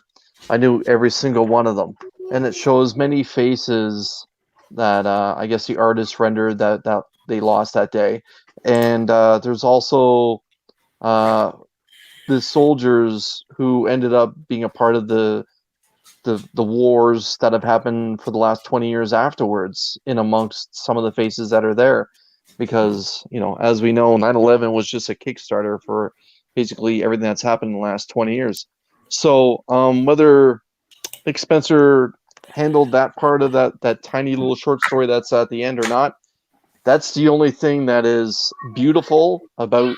"I knew every single one of them." And it shows many faces that I guess the artist rendered that they lost that day. And there's also the soldiers who ended up being a part of the wars that have happened for the last 20 years afterwards, in amongst some of the faces that are there. Because, as we know, 9/11 was just a Kickstarter for basically everything that's happened in the last 20 years. So whether Nick Spencer handled that part of that tiny little short story that's at the end or not, that's the only thing that is beautiful about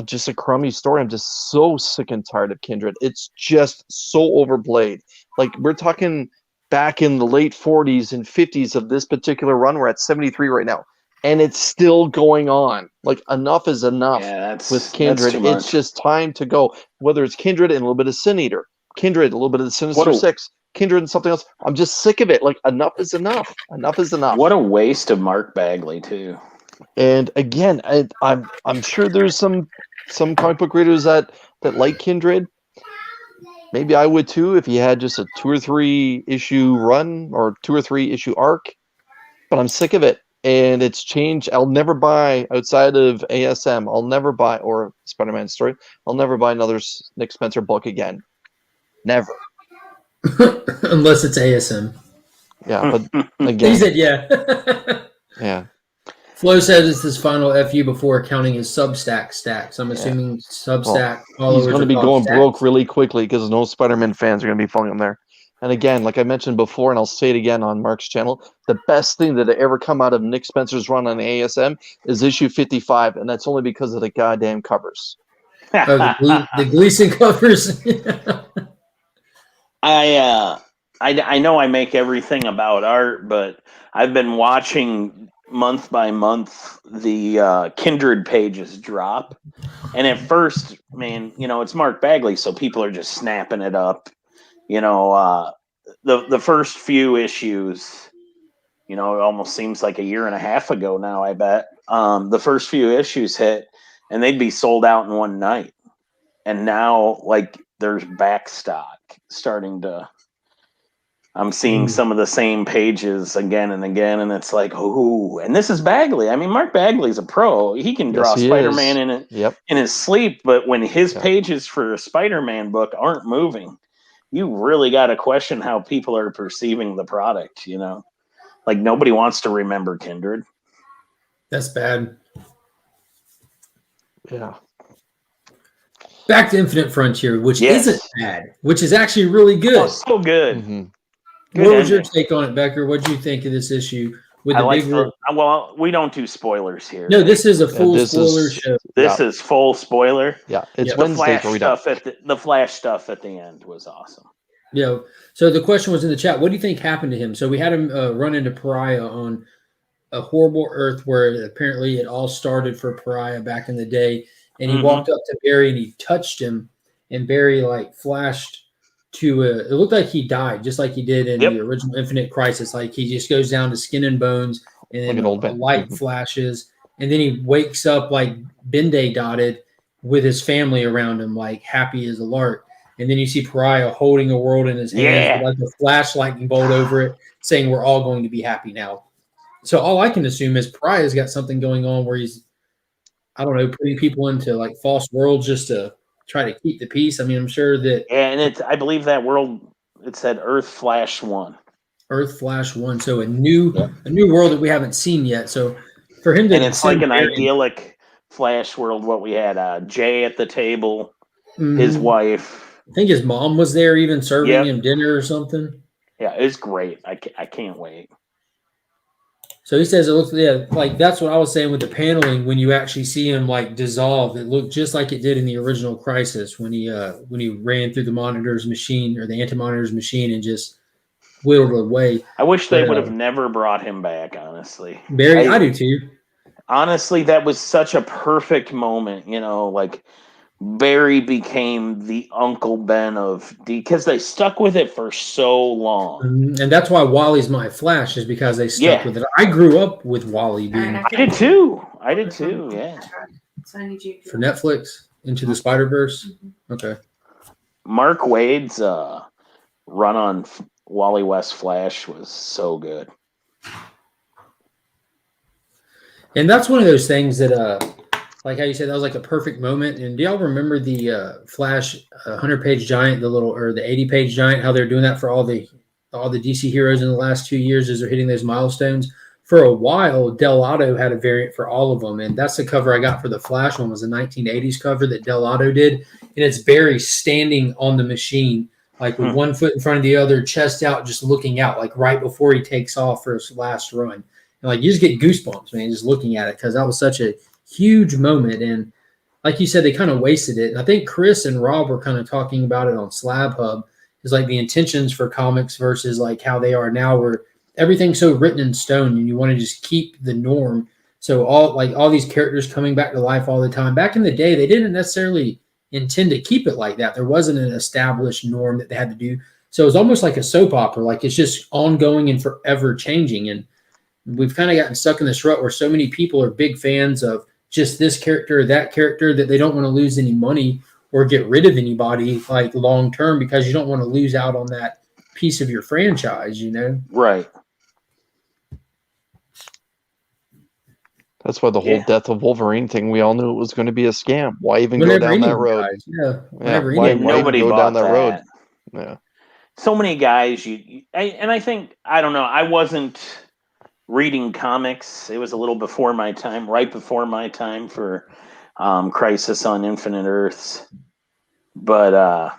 just a crummy story. I'm just so sick and tired of Kindred. It's just so overplayed. Like, we're talking back in the late 40s and 50s of this particular run. We're at 73 right now, and it's still going on. Like, enough is enough with Kindred. It's just time to go. Whether it's Kindred and a little bit of Sin Eater, Kindred, a little bit of the Sinister Six, Kindred and something else. I'm just sick of it. Like, enough is enough. Enough is enough. What a waste of Mark Bagley, too. And again, I'm sure there's some comic book readers that like Kindred. Maybe I would too if he had just a 2 or 3 issue run or 2 or 3 issue arc. But I'm sick of it, and it's changed. I'll never buy, outside of ASM, I'll never buy, or Spider-Man story, I'll never buy another Nick Spencer book again. Never. Unless it's ASM. Yeah, but again. He said yeah. Yeah. Flo says it's his final FU before counting his Substack stacks. I'm assuming Substack followers. He's going to be going broke really quickly because no Spider-Man fans are going to be following him there. And again, like I mentioned before, and I'll say it again on Mark's channel, the best thing that ever come out of Nick Spencer's run on ASM is issue 55, and that's only because of the goddamn covers. The Gleason covers. I know I make everything about art, but I've been watching month by month the Kindred pages drop, and at first, man, it's Mark Bagley, so people are just snapping it up. The first few issues, it almost seems like a year and a half ago now, I bet. The first few issues hit, and they'd be sold out in one night, and now there's back stock starting to. I'm seeing some of the same pages again and again, and it's like, oh, and this is Bagley. I mean, Mark Bagley's a pro. He can draw Spider-Man in his sleep, but when his pages for a Spider-Man book aren't moving, you really got to question how people are perceiving the product, Like, nobody wants to remember Kindred. That's bad. Yeah. Back to Infinite Frontier, which isn't bad, which is actually really good. Oh, so good. Mm-hmm. What was your take on it, Becker? What did you think of this issue? Well, we don't do spoilers here. No, this is a full spoiler show. This is full spoiler. Yeah, it's Wednesday. The Flash stuff at the end was awesome. Yeah. So the question was in the chat. What do you think happened to him? So we had him run into Pariah on a horrible Earth where apparently it all started for Pariah back in the day. And he walked up to Barry and he touched him, and Barry flashed to it looked like he died, just like he did in the original Infinite Crisis. Like, he just goes down to skin and bones, and then the light flashes, and then he wakes up like Ben-Day dotted with his family around him, like happy as a lark. And then you see Pariah holding a world in his hands with like a flash lightning bolt over it, saying we're all going to be happy now. So all I can assume is Pariah's got something going on where he's, I don't know, putting people into like false worlds just to try to keep the peace. I mean, I'm sure that And I believe that world, it said Earth Flash 1. Earth Flash 1, so a new world that we haven't seen yet. So for him to, and it's like an idyllic Flash world. What we had, Jay at the table, his wife. I think his mom was there, even serving him dinner or something. Yeah, it's great. I can't wait. So he says it looks, like that's what I was saying with the paneling. When you actually see him like dissolve, it looked just like it did in the original Crisis when he ran through the monitor's machine or the anti-monitor's machine and just whittled away. I wish they would have never brought him back, honestly. Barry, I do too. Honestly, that was such a perfect moment, like Barry became the Uncle Ben of D, because they stuck with it for so long. And that's why Wally's my Flash, is because they stuck with it. I grew up with Wally being. I did too, yeah. For Netflix, Into the Spider-Verse? Okay. Mark Waid's run on Wally West Flash was so good. And that's one of those things that, like how you said, that was like a perfect moment. And do y'all remember the Flash 100-page giant, the 80-page giant, how they're doing that for all the DC heroes in the last 2 years as they're hitting those milestones? For a while, Dell'Otto had a variant for all of them. And that's the cover I got for the Flash one, was a 1980s cover that Dell'Otto did. And it's Barry standing on the machine, like with one foot in front of the other, chest out, just looking out, like right before he takes off for his last run. And like you just get goosebumps, man, just looking at it, because that was such a huge moment. And like you said, they kind of wasted it. And I think Chris and Rob were kind of talking about it on Slab Hub, is like the intentions for comics versus like how they are now, where everything's so written in stone and you want to just keep the norm. So all these characters coming back to life all the time. Back in the day, they didn't necessarily intend to keep it like that. There wasn't an established norm that they had to do. So it was almost like a soap opera, like it's just ongoing and forever changing. And we've kind of gotten stuck in this rut where so many people are big fans of just this character or that character that they don't want to lose any money or get rid of anybody like long term, because you don't want to lose out on that piece of your franchise, Right. That's why the whole Death of Wolverine thing, we all knew it was going to be a scam. Why even go down that road? Why nobody go down that road? Yeah. So many guys, and I think, I don't know, I wasn't reading comics. It was a little before my time, right before my time for Crisis on Infinite Earths. But,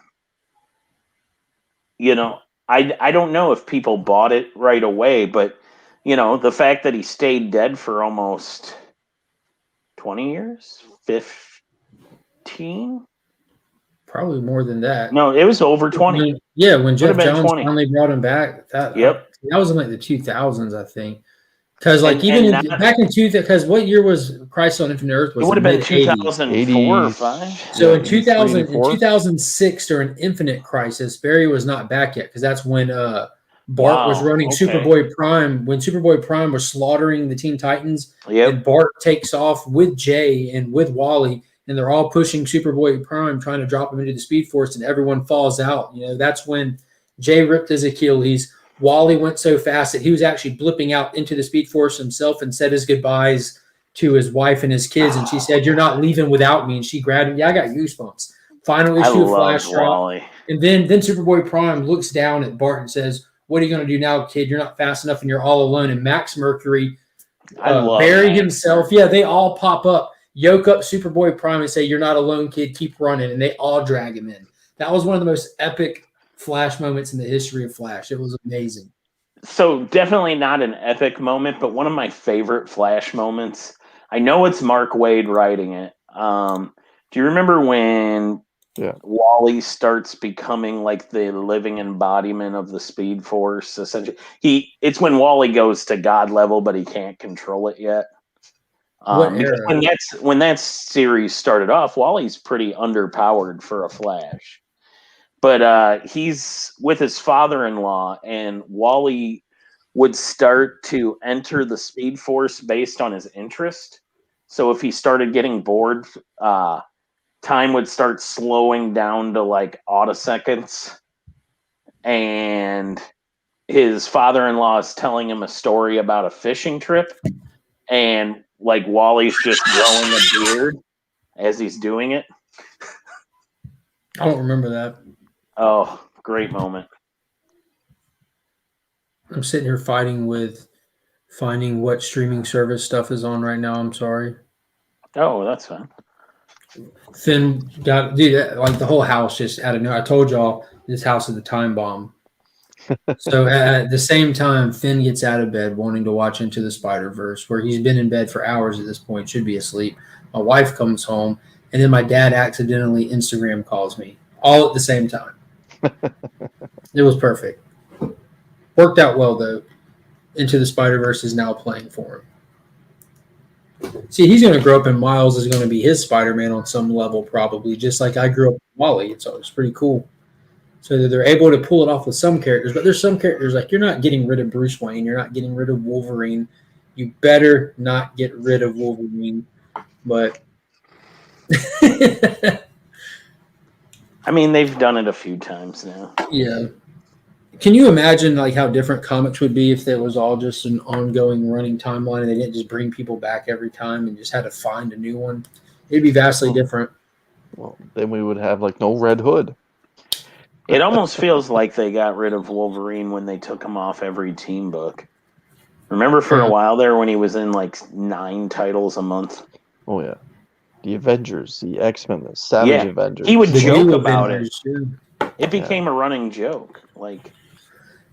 I don't know if people bought it right away, but, the fact that he stayed dead for almost 20 years, 15? Probably more than that. No, it was over 20. When Jeff Johns finally brought him back, that was in like the 2000s, I think. Because back in because what year was Crisis on Infinite Earth? It would have been 2004 or 5. So in 2006 during Infinite Crisis, Barry was not back yet, because that's when Bart was running Superboy Prime, when Superboy Prime was slaughtering the Teen Titans. And Bart takes off with Jay and with Wally, and they're all pushing Superboy Prime, trying to drop him into the Speed Force, and everyone falls out. That's when Jay ripped his Achilles. Wally went so fast that he was actually blipping out into the Speed Force himself and said his goodbyes to his wife and his kids. And she said, "You're not leaving without me." And she grabbed him. Yeah, I got goosebumps. Finally, she flash drop. And then Superboy Prime looks down at Bart and says, "What are you going to do now, kid? You're not fast enough and you're all alone." And Max Mercury, Barry himself, they all pop up, yoke up Superboy Prime and say, "You're not alone, kid. Keep running." And they all drag him in. That was one of the most epic Flash moments in the history of Flash. It was amazing. So definitely not an epic moment, but one of my favorite Flash moments. I know it's Mark Waid writing it. Do you remember when Wally starts becoming like the living embodiment of the Speed Force? Essentially, it's when Wally goes to God level, but he can't control it yet. When that series started off, Wally's pretty underpowered for a Flash. But he's with his father-in-law, and Wally would start to enter the Speed Force based on his interest. So if he started getting bored, time would start slowing down to like autoseconds, and his father-in-law is telling him a story about a fishing trip, and like Wally's just growing a beard as he's doing it. I don't remember that. Oh, great moment. I'm sitting here fighting with finding what streaming service stuff is on right now. I'm sorry. Oh, that's fine. Finn got like the whole house just out of nowhere. I told y'all this house is a time bomb. So at the same time, Finn gets out of bed wanting to watch Into the Spider-Verse, where he's been in bed for hours at this point, should be asleep. My wife comes home, and then my dad accidentally Instagram calls me all at the same time. It was perfect. Worked out well, though. Into the Spider-Verse is now playing for him. See, he's going to grow up and Miles is going to be his Spider-Man on some level, probably, just like I grew up with Wally. So it's pretty cool. So that they're able to pull it off with some characters, but there's some characters like you're not getting rid of Bruce Wayne, you're not getting rid of Wolverine. You better not get rid of Wolverine. But I mean, they've done it a few times now. Yeah. Can you imagine like how different comics would be if it was all just an ongoing running timeline and they didn't just bring people back every time and just had to find a new one? It'd be vastly different. Well, then we would have like no Red Hood. It almost feels like they got rid of Wolverine when they took him off every team book. Remember for a while there when he was in like 9 titles a month? Oh, yeah. The Avengers, the X-Men, the Savage Avengers. He would The joke new about Avengers, it. It became a running joke. Like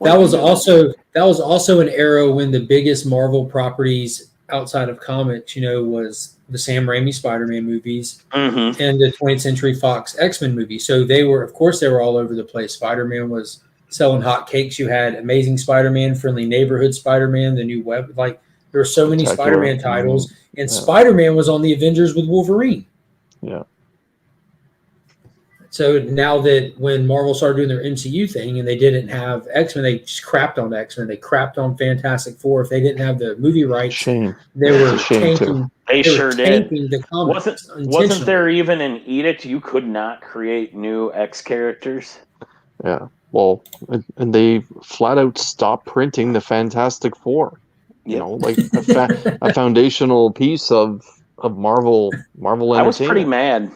that was also an era when the biggest Marvel properties outside of comics, was the Sam Raimi Spider-Man movies and the 20th Century Fox X-Men movies. So they were all over the place. Spider-Man was selling hot cakes. You had Amazing Spider-Man, Friendly Neighborhood Spider-Man, the new web. Like there were so many Spider-Man titles, and Spider-Man was on the Avengers with Wolverine. Yeah. So now that when Marvel started doing their MCU thing and they didn't have X-Men, they just crapped on X-Men. They crapped on Fantastic Four. If they didn't have the movie rights, they were tanking. They sure did. The comics wasn't there even an edict you could not create new X characters? Yeah. Well, and they flat out stopped printing the Fantastic Four. You know, like a foundational piece of Marvel entertainment. I was pretty mad.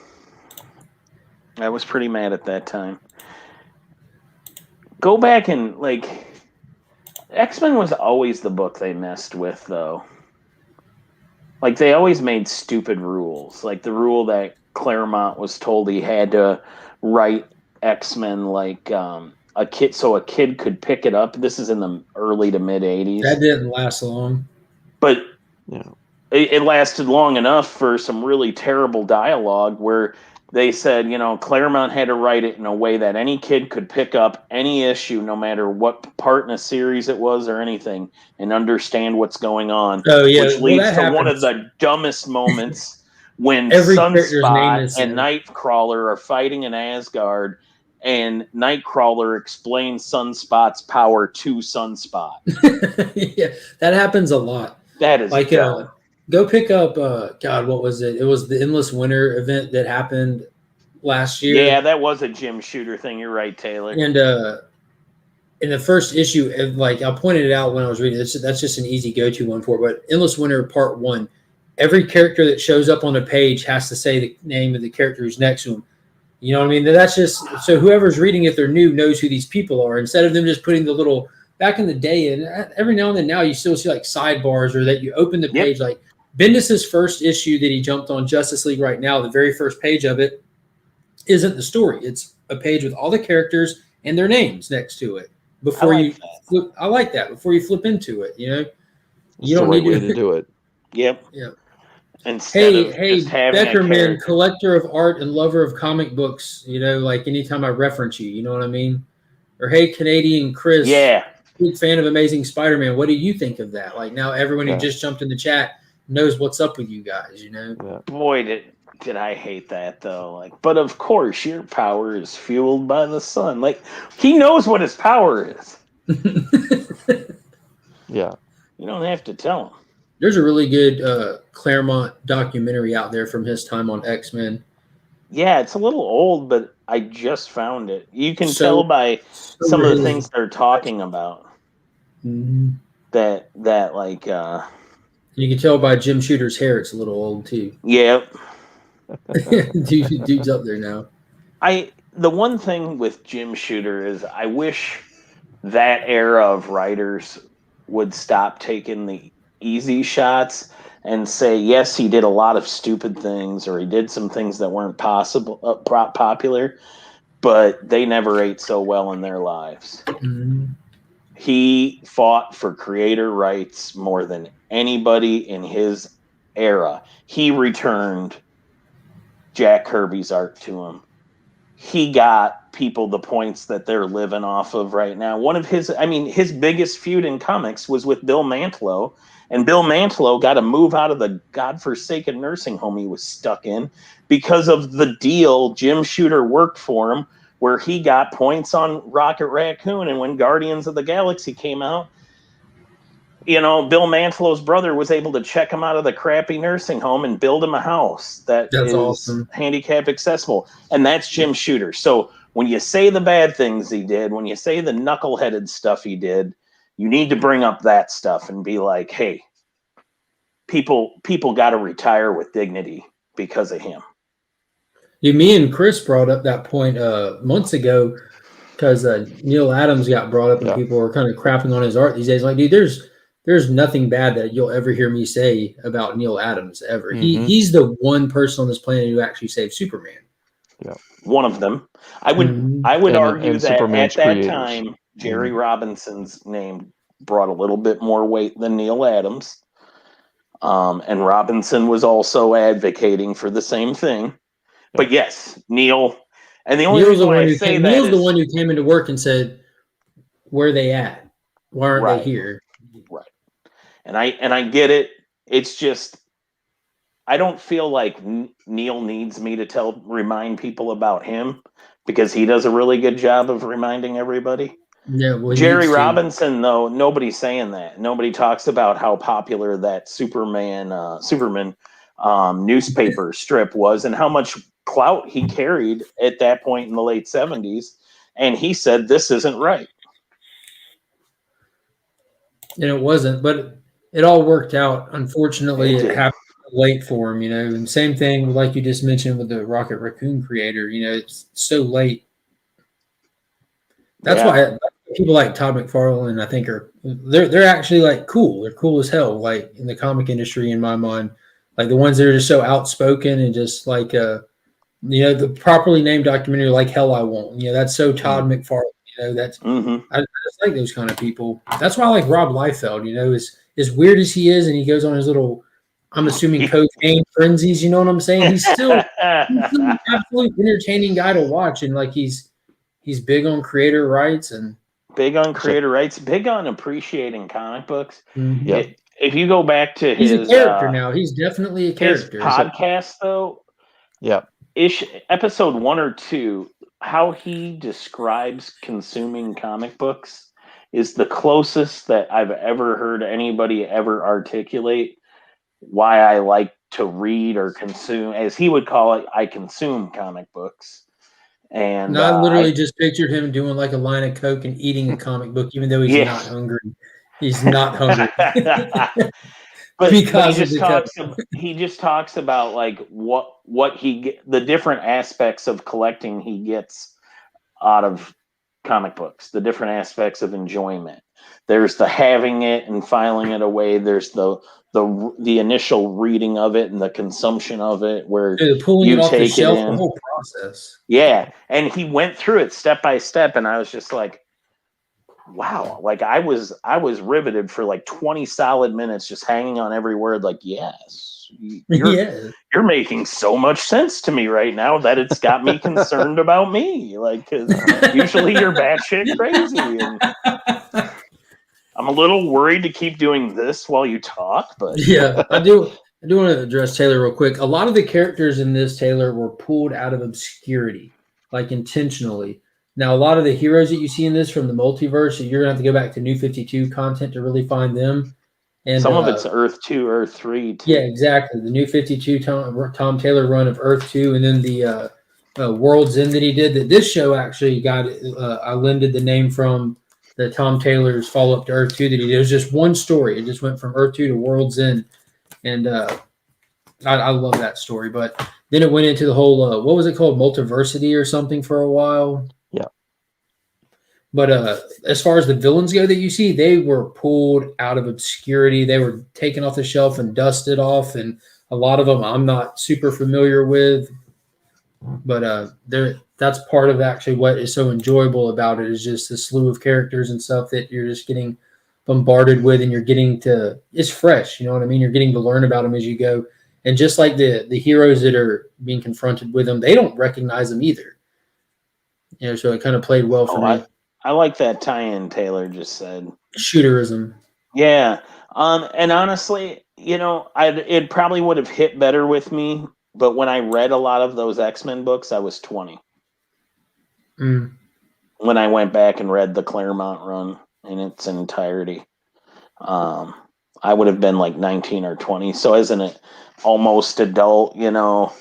I was pretty mad at that time. Go back and, like, X-Men was always the book they messed with, though. Like, they always made stupid rules. Like, the rule that Claremont was told he had to write X-Men like a kid could pick it up. This is in the early to mid-'80s. That didn't last long. But it lasted long enough for some really terrible dialogue where they said, Claremont had to write it in a way that any kid could pick up any issue, no matter what part in a series it was or anything, and understand what's going on. Oh, yeah. Which leads to one of the dumbest moments when Sunspot and Nightcrawler are fighting in Asgard, and Nightcrawler explains Sunspot's power to Sunspot. Yeah, that happens a lot. That is like go pick up, God, what was it? It was the Endless Winter event that happened last year. Yeah, that was a Jim Shooter thing. You're right, Taylor. And in the first issue, like I pointed it out when I was reading, that's just an easy go-to one for it. But Endless Winter Part 1, every character that shows up on the page has to say the name of the character who's next to him. You know what I mean? That's just so whoever's reading, if they're new, knows who these people are. Instead of them just putting the little back in the day, and every now and then now you still see like sidebars or that you open the page like Bendis's first issue that he jumped on Justice League right now. The very first page of it isn't the story; it's a page with all the characters and their names next to it. Before you flip, I like that. Before you flip into it, you don't need to do it. Yep. Yeah. Hey, Beckerman, collector of art and lover of comic books. Like anytime I reference you, you know what I mean? Or hey, Canadian Chris. Yeah. Big fan of Amazing Spider-Man. What do you think of that? Like now, everyone who just jumped in the chat knows what's up with you guys. Yeah. Boy, did I hate that though. Like, but of course, your power is fueled by the sun. Like, he knows what his power is. Yeah. You don't have to tell him. There's a really good Claremont documentary out there from his time on X-Men. Yeah, it's a little old, but I just found it. You can So- tell by so some were of the his- things they're talking about Mhm. that like You can tell by Jim Shooter's hair; it's a little old too. yeah. Dude's up there now. The one thing with Jim Shooter is I wish that era of writers would stop taking the easy shots and say, yes, he did a lot of stupid things, or he did some things that weren't popular, but they never ate so well in their lives. Mhm. He fought for creator rights more than anybody in his era. He returned Jack Kirby's art to him. He got people the points that they're living off of right now. One of his biggest feud in comics was with Bill Mantlo, and Bill Mantlo got to move out of the godforsaken nursing home he was stuck in because of the deal Jim Shooter worked for him, where he got points on Rocket Raccoon. And when Guardians of the Galaxy came out, Bill Mantlo's brother was able to check him out of the crappy nursing home and build him a house that That's is awesome. handicap accessible. And that's Jim Shooter. So when you say the bad things he did, when you say the knuckleheaded stuff he did, you need to bring up that stuff and be like, hey, people got to retire with dignity because of him. Yeah, me and Chris brought up that point months ago because Neil Adams got brought up and Yeah. people were kind of crapping on his art these days. Like, dude, there's nothing bad that you'll ever hear me say about Neil Adams ever. Mhm. He's the one person on this planet who actually saved Superman. One of them. I would Mhm. argue And that Superman's at that creators. time, Jerry Robinson's name brought a little bit more weight than Neil Adams. And Robinson was also advocating for the same thing. But yes, Neil. And the only Neil's the reason why one I who say came. that Neil's is the one who came into work and said, "Where are they at? Why aren't Right. they here?" right. And I get it. It's just I don't feel like Neil needs me to remind people about him because he does a really good job of reminding everybody. Yeah, well, he Jerry needs to. Robinson, though, nobody's saying that. Nobody talks about how popular that Superman newspaper strip was and how much clout he carried at that point in the late 70s. And he said, this isn't right. And it wasn't, but it all worked out. Unfortunately, It it did. happened late for him, And same thing, like you just mentioned with the Rocket Raccoon creator. It's so late. That's why people like Todd McFarlane, I think, they're actually like cool. They're cool as hell, like in the comic industry, in my mind. Like the ones that are just so outspoken and just like the properly named documentary like Hell I Won't. That's so Todd McFarlane. That's I just like those kind of people. That's why I like Rob Liefeld. As weird as he is, and he goes on his little, I'm assuming cocaine frenzies. You know what I'm saying? He's still an absolute entertaining guy to watch, and like he's big on creator rights and big on creator rights, big on appreciating comic books. Yeah. If you go back to he's his a character now. He's definitely a his character. podcast, though, Yeah. episode 1 or 2, how he describes consuming comic books is the closest that I've ever heard anybody ever articulate why I like to read or consume, as he would call it, I consume comic books. And I literally just pictured him doing like a line of Coke and eating a comic book, even though he's not hungry. He's not hungry. But because he just talks about like what the different aspects of collecting he gets out of comic books, the different aspects of enjoyment. There's the having it and filing it away. There's the initial reading of it and the consumption of it, where pulling you it off the take shelf, it in. the whole process. Yeah, and he went through it step by step, and I was just like, wow, like I was riveted for like 20 solid minutes, just hanging on every word. Like, yes, you're making so much sense to me right now that it's got me concerned about me. Like, because usually you're batshit crazy, and I'm a little worried to keep doing this while you talk. But yeah, I do want to address Taylor real quick. A lot of the characters in this, Taylor, were pulled out of obscurity, like intentionally. Now, a lot of the heroes that you see in this from the multiverse, you're going to have to go back to New 52 content to really find them. And some of it's Earth 2, Earth 3 too. yeah, exactly. The New 52 Tom Taylor run of Earth 2, and then the World's End that he did. That this show actually got I lended the name from the Tom Taylor's follow up to Earth 2 that he did. It was just one story. It just went from Earth 2 to World's End, and I love that story. But then it went into the whole what was it called, Multiversity or something for a while. Yeah. But as far as the villains go that you see, they were pulled out of obscurity. They were taken off the shelf and dusted off, and a lot of them I'm not super familiar with. But that's part of actually what is so enjoyable about it is just the slew of characters and stuff that you're just getting bombarded with, and you're getting to – it's fresh, you know what I mean? You're getting to learn about them as you go. And just like the heroes that are being confronted with them, they don't recognize them either. You know, so it kind of played well for me. I like that tie-in Taylor just said. Shooterism. Yeah. And honestly, you know, it probably would have hit better with me, but when I read a lot of those X-Men books, I was 20. Mm. When I went back and read the Claremont run in its entirety. I would have been like 19 or 20. So as an almost adult, you know,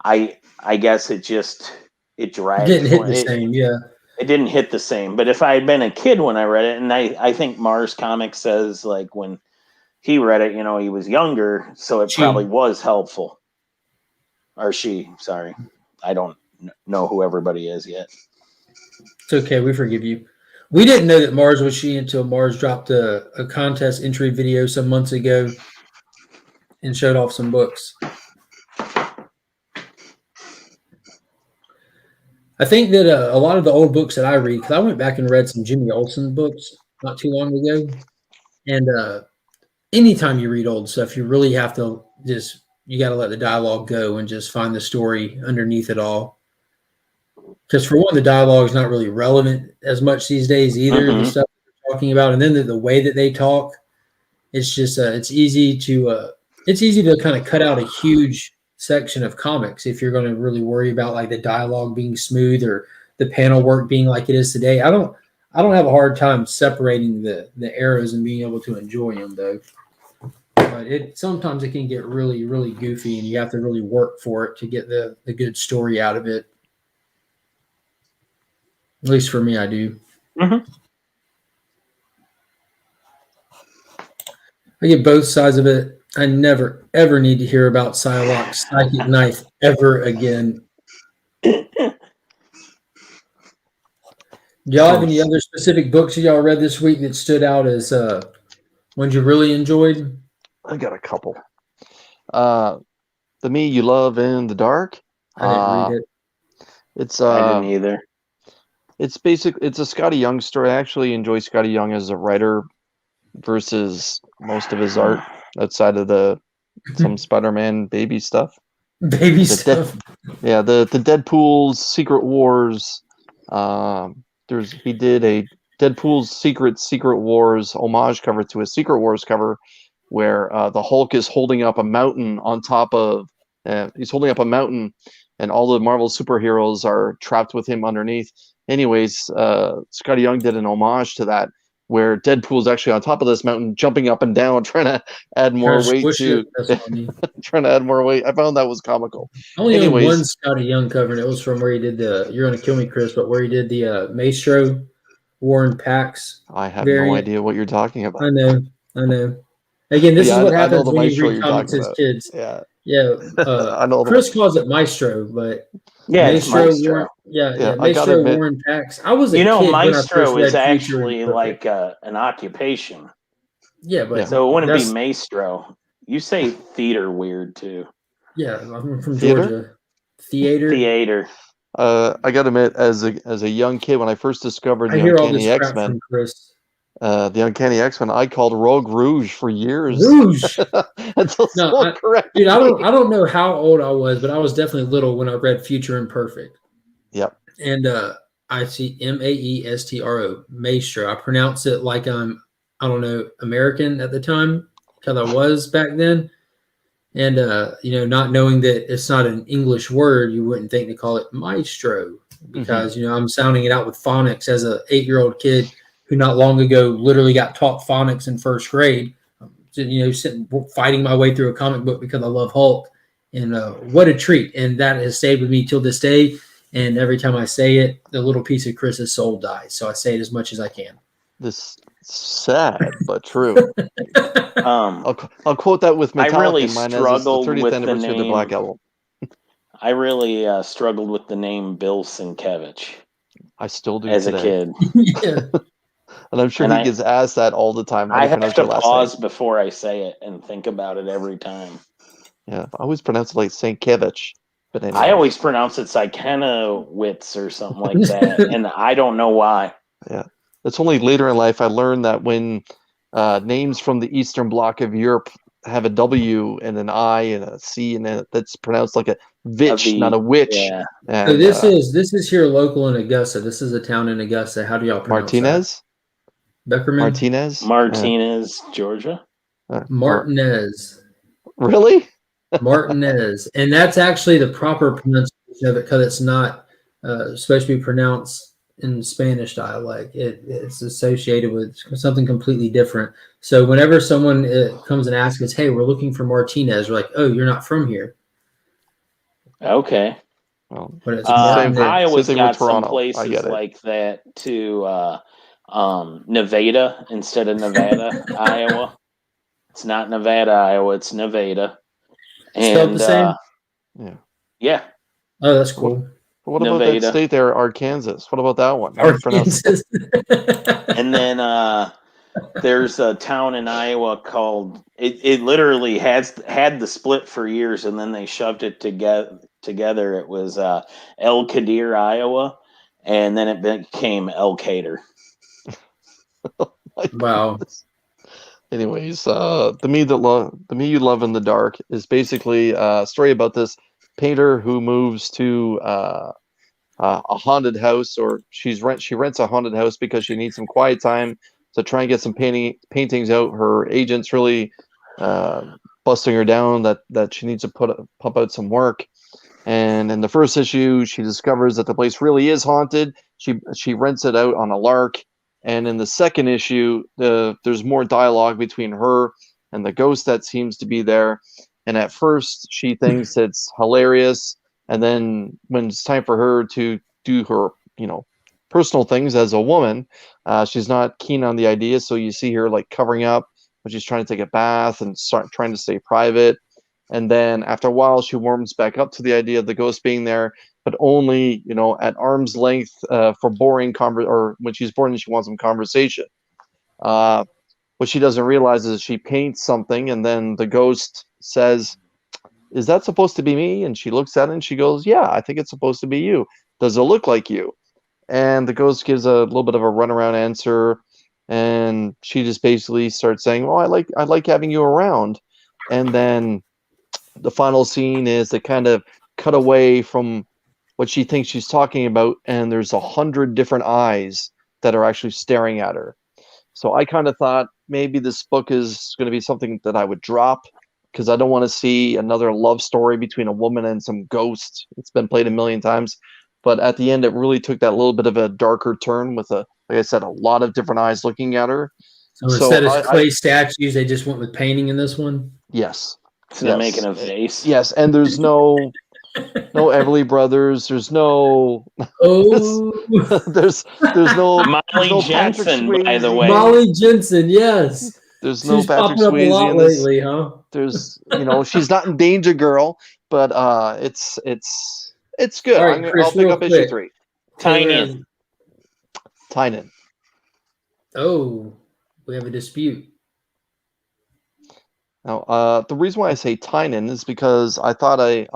I guess it dragged. It didn't hit the same, yeah. It didn't hit the same. But if I had been a kid when I read it, and I think Mars Comics says like when he read it, you know, he was younger, so it probably was helpful. Or she, sorry. I don't know who everybody is yet. It's okay, we forgive you. We didn't know that Mars was she until Mars dropped a contest entry video some months ago and showed off some books. I think that a lot of the old books that I read, because I went back and read some Jimmy Olsen books not too long ago, and anytime you read old stuff, you really have to you got to let the dialogue go and just find the story underneath it all. Because for one, the dialogue is not really relevant as much these days either. The stuff they're talking about, and then the way that they talk, it's just it's easy to kind of cut out a huge section of comics if you're going to really worry about like the dialogue being smooth or the panel work being like it is today. I don't have a hard time separating the eras and being able to enjoy them though. But sometimes it can get really, really goofy, and you have to really work for it to get the good story out of it. At least for me, I do. Mm-hmm. I get both sides of it. I never, ever need to hear about Psylocke's psychic knife ever again. Do y'all have any other specific books that y'all read this week that stood out as ones you really enjoyed? I got a couple. The Me You Love in the Dark. I didn't read it. I didn't either. It's a Scotty Young story. I actually enjoy Scotty Young as a writer versus most of his art outside of some Spider-Man baby stuff. Baby stuff. The Deadpool's Secret Wars. He did a Deadpool's Secret Wars homage cover to a Secret Wars cover where the Hulk is holding up a mountain on top of he's holding up a mountain and all the Marvel superheroes are trapped with him underneath. Anyways, Scotty Young did an homage to that where Deadpool's actually on top of this mountain jumping up and down trying to add more weight to trying to add more weight. I found that was comical. I only own one Scotty Young cover, and it was from where he did You're Gonna Kill Me, Chris, but where he did the Maestro Warren Pax. I have no idea what you're talking about. I know. Again, this is what happens when you read comics as kids. Yeah. I know. Chris calls it Maestro, but Maestro. Maestro Warren Pax. I was a kid Maestro when I first is read actually like an occupation. Yeah, but so it wouldn't be Maestro. You say theater weird too. Yeah, I'm from Georgia. Theater. I gotta admit, as a young kid, when I first discovered the Uncanny X-Men, the Uncanny X-Men, I called Rogue Rouge for years. Rouge. Correct. Dude, I don't know how old I was, but I was definitely little when I read Future Imperfect. Yep. And I see Maestro, Maestro. I pronounce it like I'm, I don't know, American at the time because I was back then. And not knowing that it's not an English word, you wouldn't think to call it Maestro because I'm sounding it out with phonics as a 8-year-old kid who not long ago literally got taught phonics in first grade. sitting fighting my way through a comic book because I love Hulk, and what a treat! And that has stayed with me till this day. And every time I say it, the little piece of Chris's soul dies. So I say it as much as I can. This sad but true. I'll quote that with Metallica. I really in mind struggled as it's the 30th with anniversary the of their name. Black Album. I really struggled with the name Bill Sienkiewicz I still do as today. a kid. Yeah. And I'm sure he gets asked that all the time. I have to pause before I say it and think about it every time. Yeah, I always pronounce it like Sienkiewicz. But anyway. I always pronounce it Sienkiewicz or something like that, and I don't know why. Yeah, it's only later in life I learned that when names from the Eastern Bloc of Europe have a W and an I and a C, and that's pronounced like a vitch, not a witch. Yeah. And, So this is here local in Augusta. This is a town in Augusta. How do y'all pronounce Martinez? that? Beckerman? Martinez, Georgia. Martinez. Really? Martinez. And that's actually the proper pronunciation of it because it's not supposed to be pronounced in Spanish dialect. It's associated with something completely different. So whenever someone comes and asks us, hey, we're looking for Martinez, we're like, oh, you're not from here. Okay. Well, but it's Iowa's got some places like that too. Nevada instead of Nevada, Iowa. It's not Nevada, Iowa. It's Nevada. Spelled the same? Yeah. Oh, that's cool. What about that state there, Arkansas? What about that one? Arkansas. And then there's a town in Iowa called it literally had the split for years, and then they shoved it together. It was El Kadir, Iowa, and then it became El Cater. Wow. Anyways, the me you love in the dark is basically a story about this painter who moves to a haunted house, or she rents a haunted house because she needs some quiet time to try and get some paintings out. Her agent's really busting her down that she needs to pump out some work. And in the first issue, she discovers that the place really is haunted. She rents it out on a lark. And in the second issue, there's more dialogue between her and the ghost that seems to be there. And at first, she thinks it's hilarious. And then when it's time for her to do her, personal things as a woman, she's not keen on the idea. So you see her like covering up when she's trying to take a bath and trying to stay private. And then after a while, she warms back up to the idea of the ghost being there, but only, at arm's length for boring or when she's bored and she wants some conversation. What she doesn't realize is she paints something, and then the ghost says, "Is that supposed to be me?" And she looks at it and she goes, "Yeah, I think it's supposed to be you. Does it look like you?" And the ghost gives a little bit of a runaround answer, and she just basically starts saying, "Well, I like having you around." And then the final scene is they kind of cut away from what she thinks she's talking about, and there's 100 different eyes that are actually staring at her. So I kind of thought maybe this book is going to be something that I would drop, because I don't want to see another love story between a woman and some ghost. It's been played a million times. But at the end, it really took that little bit of a darker turn with, like I said, a lot of different eyes looking at her. So instead of clay statues, they just went with painting in this one? Yes. So they're making a vase? Yes, and there's no Everly Brothers. There's no... there's no... Molly Jensen, by the way. Molly Jensen, yes. There's no Patrick Swayze in this. Lately, huh? There's, she's not in Danger Girl, but it's good. All right, Chris, I'll pick up issue 3. Tynion. Oh, we have a dispute. Now, the reason why I say Tynan is because I thought I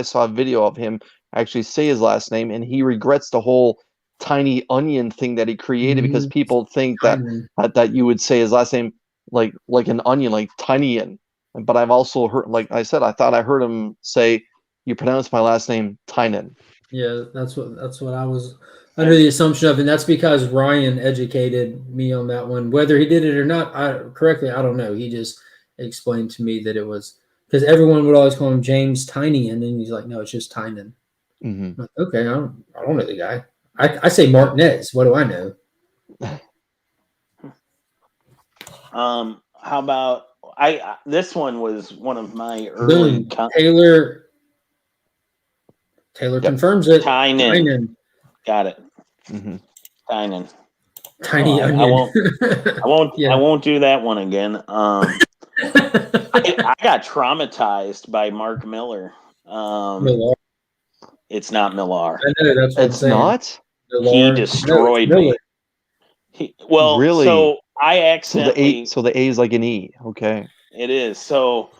saw a video of him actually say his last name, and he regrets the whole tiny onion thing that he created, because people think that you would say his last name like an onion, like Tinyan. But I've also heard, like I said, I thought I heard him say, "You pronounce my last name Tynan." Yeah, that's what I was under the assumption of, and that's because Ryan educated me on that one. Whether he did it or not correctly, I don't know. He just explained to me that it was because everyone would always call him James Tynion, and he's like, "No, it's just Tynan." Mm-hmm. Like, okay, I don't know the guy. I say Martinez. What do I know? How about this one was one of my early Boom. Taylor Yep. confirms it. Tynan. Got it. hmm Tynan. Tiny I onion. won't. Yeah. I won't do that one again. I got traumatized by Mark Miller. Millar. It's not Millar. I know that's what I'm It's saying. not Millar. He destroyed No, it's me. really. So I So accidentally. the A is like an E. Okay. It is. So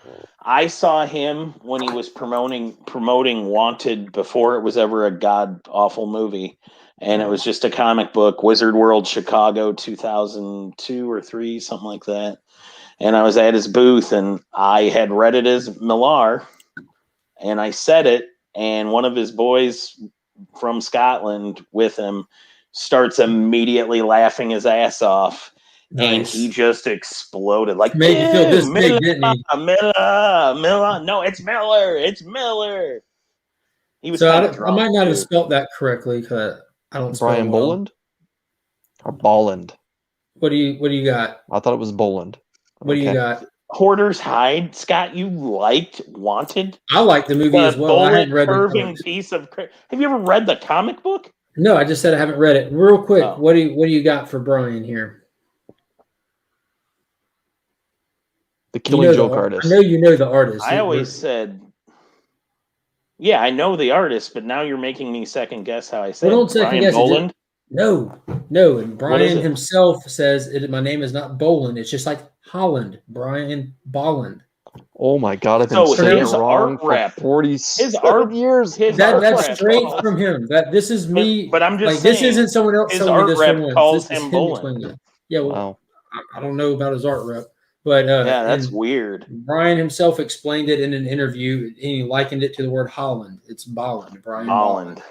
I saw him when he was promoting Wanted before it was ever a god awful movie. And it was just a comic book, Wizard World Chicago 2002 or 3, something like that. And I was at his booth and I had read it as Millar and I said it, and one of his boys from Scotland with him starts immediately laughing his ass off. And nice. he just exploded like Made you feel this big, didn't he? Miller. No, it's Miller. It's Miller. He was So kind I of drunk. might not have too. spelt that correctly because I don't spell Brian well. Boland or Bolland? What do you got? I thought it was Boland. What do you Okay. got? Hoarder's Hide. Scott, you liked Wanted? I like the movie as well. I hadn't read the curving comics. piece of. Have you ever read the comic book? No, I just said I haven't read it. Real quick, Oh. what do you got for Brian here? The Killing Joke I artist. know you know the artist. I always said, yeah, I know the artist, but now you're making me second guess how I said. Well, don't second Brian guess it. Boland? No. And Brian himself says my name is not Boland. It's just like Holland. Brian Bolland. Oh my God! I've been saying it his wrong art for rep. 47 years. That's straight from him. This is me. But I'm just like saying, this isn't someone else his telling me art this rep for once. calls This is him him Boland. explaining it. Yeah, well, Wow. I don't know about his art rep, but yeah, that's and weird. Brian himself explained it in an interview, and he likened it to the word Holland. It's Bolland. Brian Bolland.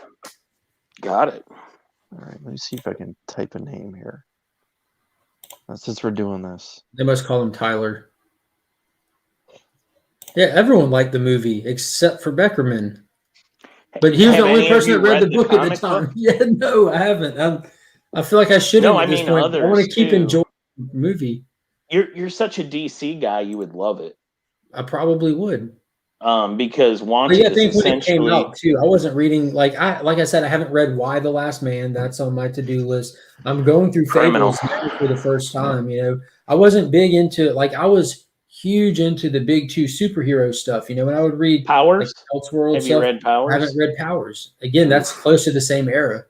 Got it. All right, let me see if I can type a name here. Since we're doing this, They must call him Tyler. Yeah, everyone liked the movie except for Beckerman. But he was the only person that read the book at the time. Yeah, no, I haven't. I feel like I shouldn't at this point. I want to keep enjoying the movie. You're such a DC guy, you would love it. I probably would. Because Wanted I think is when it came essentially out too, I wasn't reading like I said, I haven't read Why the Last Man. That's on my to-do list. I'm going through Criminal. Fables for the first time. You know, I wasn't big into it. Like I was huge into the big two superhero stuff. You know, when I would read Powers. Like, Elseworld Have stuff, you read Powers? I haven't read Powers. Again, that's close to the same era.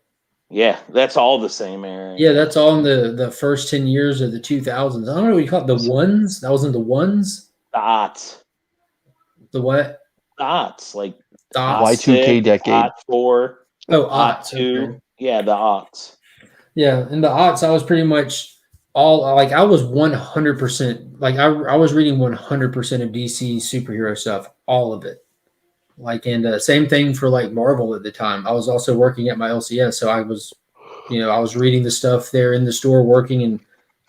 Yeah, that's all the same era. Yeah, that's all in the first 10 years of the 2000s. I don't know what you call it. The ones? That was in the ones? The aughts. The what? The aughts. Like Dots. Y2K decade. Aught 4. Oh, Aught aughts. 2. Okay. Yeah, the aughts. Yeah, in the aughts, I was pretty much all like I was 100% like I was reading 100% of DC superhero stuff, all of it. Like, and same thing for like Marvel at the time. I was also working at my LCS, so I was, I was reading the stuff there in the store, working and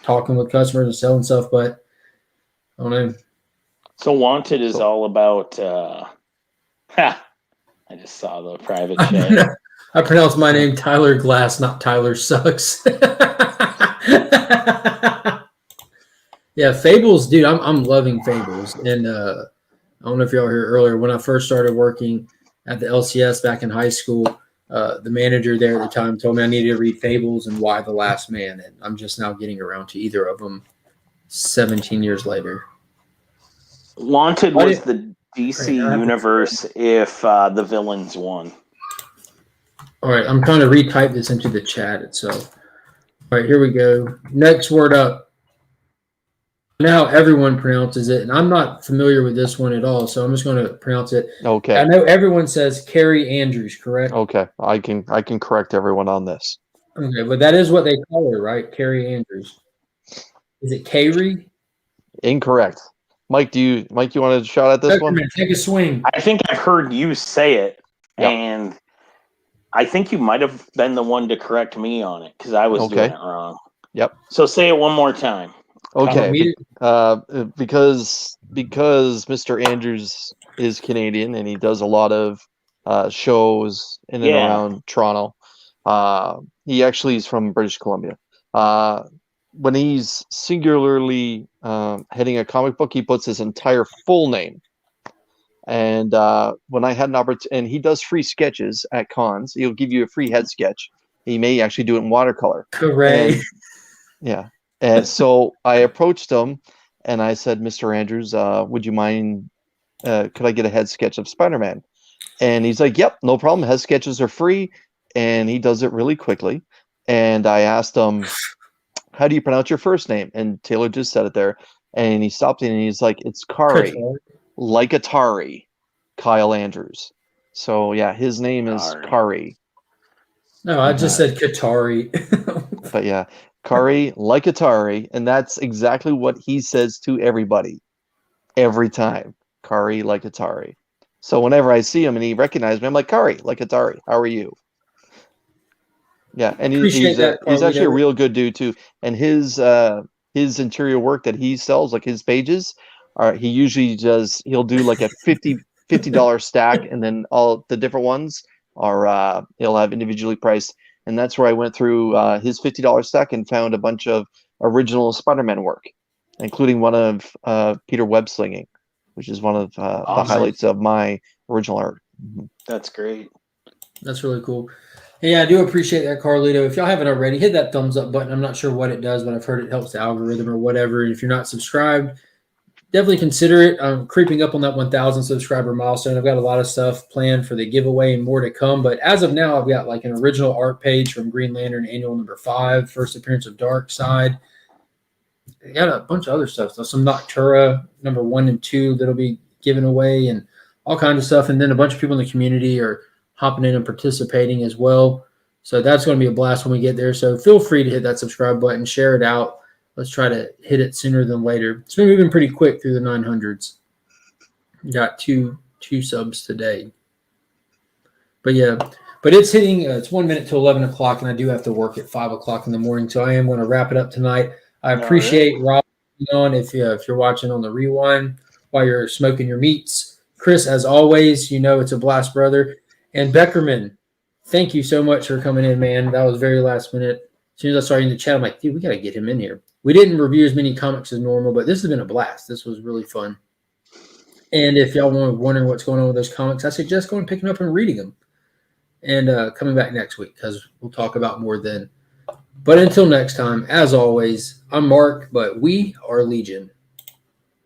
talking with customers and selling stuff. But I don't know. So Wanted is all about. I just saw the private chat. I pronounced my name Tyler Glass, not Tyler Sucks. Yeah, Fables, dude. I'm loving Fables, and I don't know if y'all were here earlier when I first started working at the LCS back in high school. The manager there at the time told me I needed to read Fables and Why the Last Man, and I'm just now getting around to either of them 17 years later. Wanted was the DC universe if the villains won. All right, I'm trying to retype this into the chat itself. All right, here we go. Next word up. Now everyone pronounces it, and I'm not familiar with this one at all, so I'm just going to pronounce it. Okay. I know everyone says Carrie Andrews, correct? Okay, I can correct everyone on this. Okay, but that is what they call her, right? Carrie Andrews. Is it Carrie? Incorrect. Mike, you want to shot at this one? Take a swing. I think I've heard you say it, and I think you might have been the one to correct me on it because I was doing it wrong. Yep. So say it one more time. Okay. Because Mr. Andrews is Canadian and he does a lot of shows in and around Toronto. He actually is from British Columbia. when he's singularly heading a comic book, he puts his entire full name. And when I had an opportunity, and he does free sketches at cons, he'll give you a free head sketch. He may actually do it in watercolor. Hooray. And, yeah. And so I approached him and I said, Mr. Andrews, would you mind, could I get a head sketch of Spider-Man? And he's like, yep, no problem. Head sketches are free. And he does it really quickly. And I asked him, how do you pronounce your first name? And Taylor just said it there. And he stopped and he's like, it's Kari, like Atari, Kyle Andrews. So yeah, his name is Kari. No, I just said Katari. But yeah, Kari, like Atari. And that's exactly what he says to everybody every time. Kari, like Atari. So whenever I see him and he recognizes me, I'm like, Kari, like Atari, how are you? Yeah, and he's actually a real good dude too. And his interior work that he sells, like his pages, he usually he'll do like a $50 stack, and then all the different ones are he'll have individually priced. And that's where I went through his $50 stack and found a bunch of original Spider-Man work, including one of Peter Web slinging, which is one of the highlights of my original art. That's great. That's really cool. Yeah, I do appreciate that, Carlito. If y'all haven't already, hit that thumbs up button. I'm not sure what it does, but I've heard it helps the algorithm or whatever. And if you're not subscribed, definitely consider it. I'm creeping up on that 1,000 subscriber milestone. I've got a lot of stuff planned for the giveaway and more to come. But as of now, I've got like an original art page from Green Lantern Annual number 5, first appearance of Darkseid. I got a bunch of other stuff. So some Noctura number 1 and 2 that'll be given away and all kinds of stuff. And then a bunch of people in the community are hopping in and participating as well. So that's going to be a blast when we get there. So feel free to hit that subscribe button, share it out. Let's try to hit it sooner than later. It's been moving pretty quick through the 900s. Got two subs today. But yeah, but it's hitting, it's 1 minute to 11 o'clock, and I do have to work at 5 o'clock in the morning. So I am going to wrap it up tonight. I appreciate Rob being on if you're watching on the rewind while you're smoking your meats. Chris, as always, it's a blast, brother. And Beckerman, thank you so much for coming in, man. That was very last minute. As soon as I saw you in the chat, I'm like, dude, we got to get him in here. We didn't review as many comics as normal, but this has been a blast. This was really fun. And if y'all were wondering what's going on with those comics, I suggest going and picking up and reading them. And coming back next week because we'll talk about more then. But until next time, as always, I'm Mark, but we are Legion.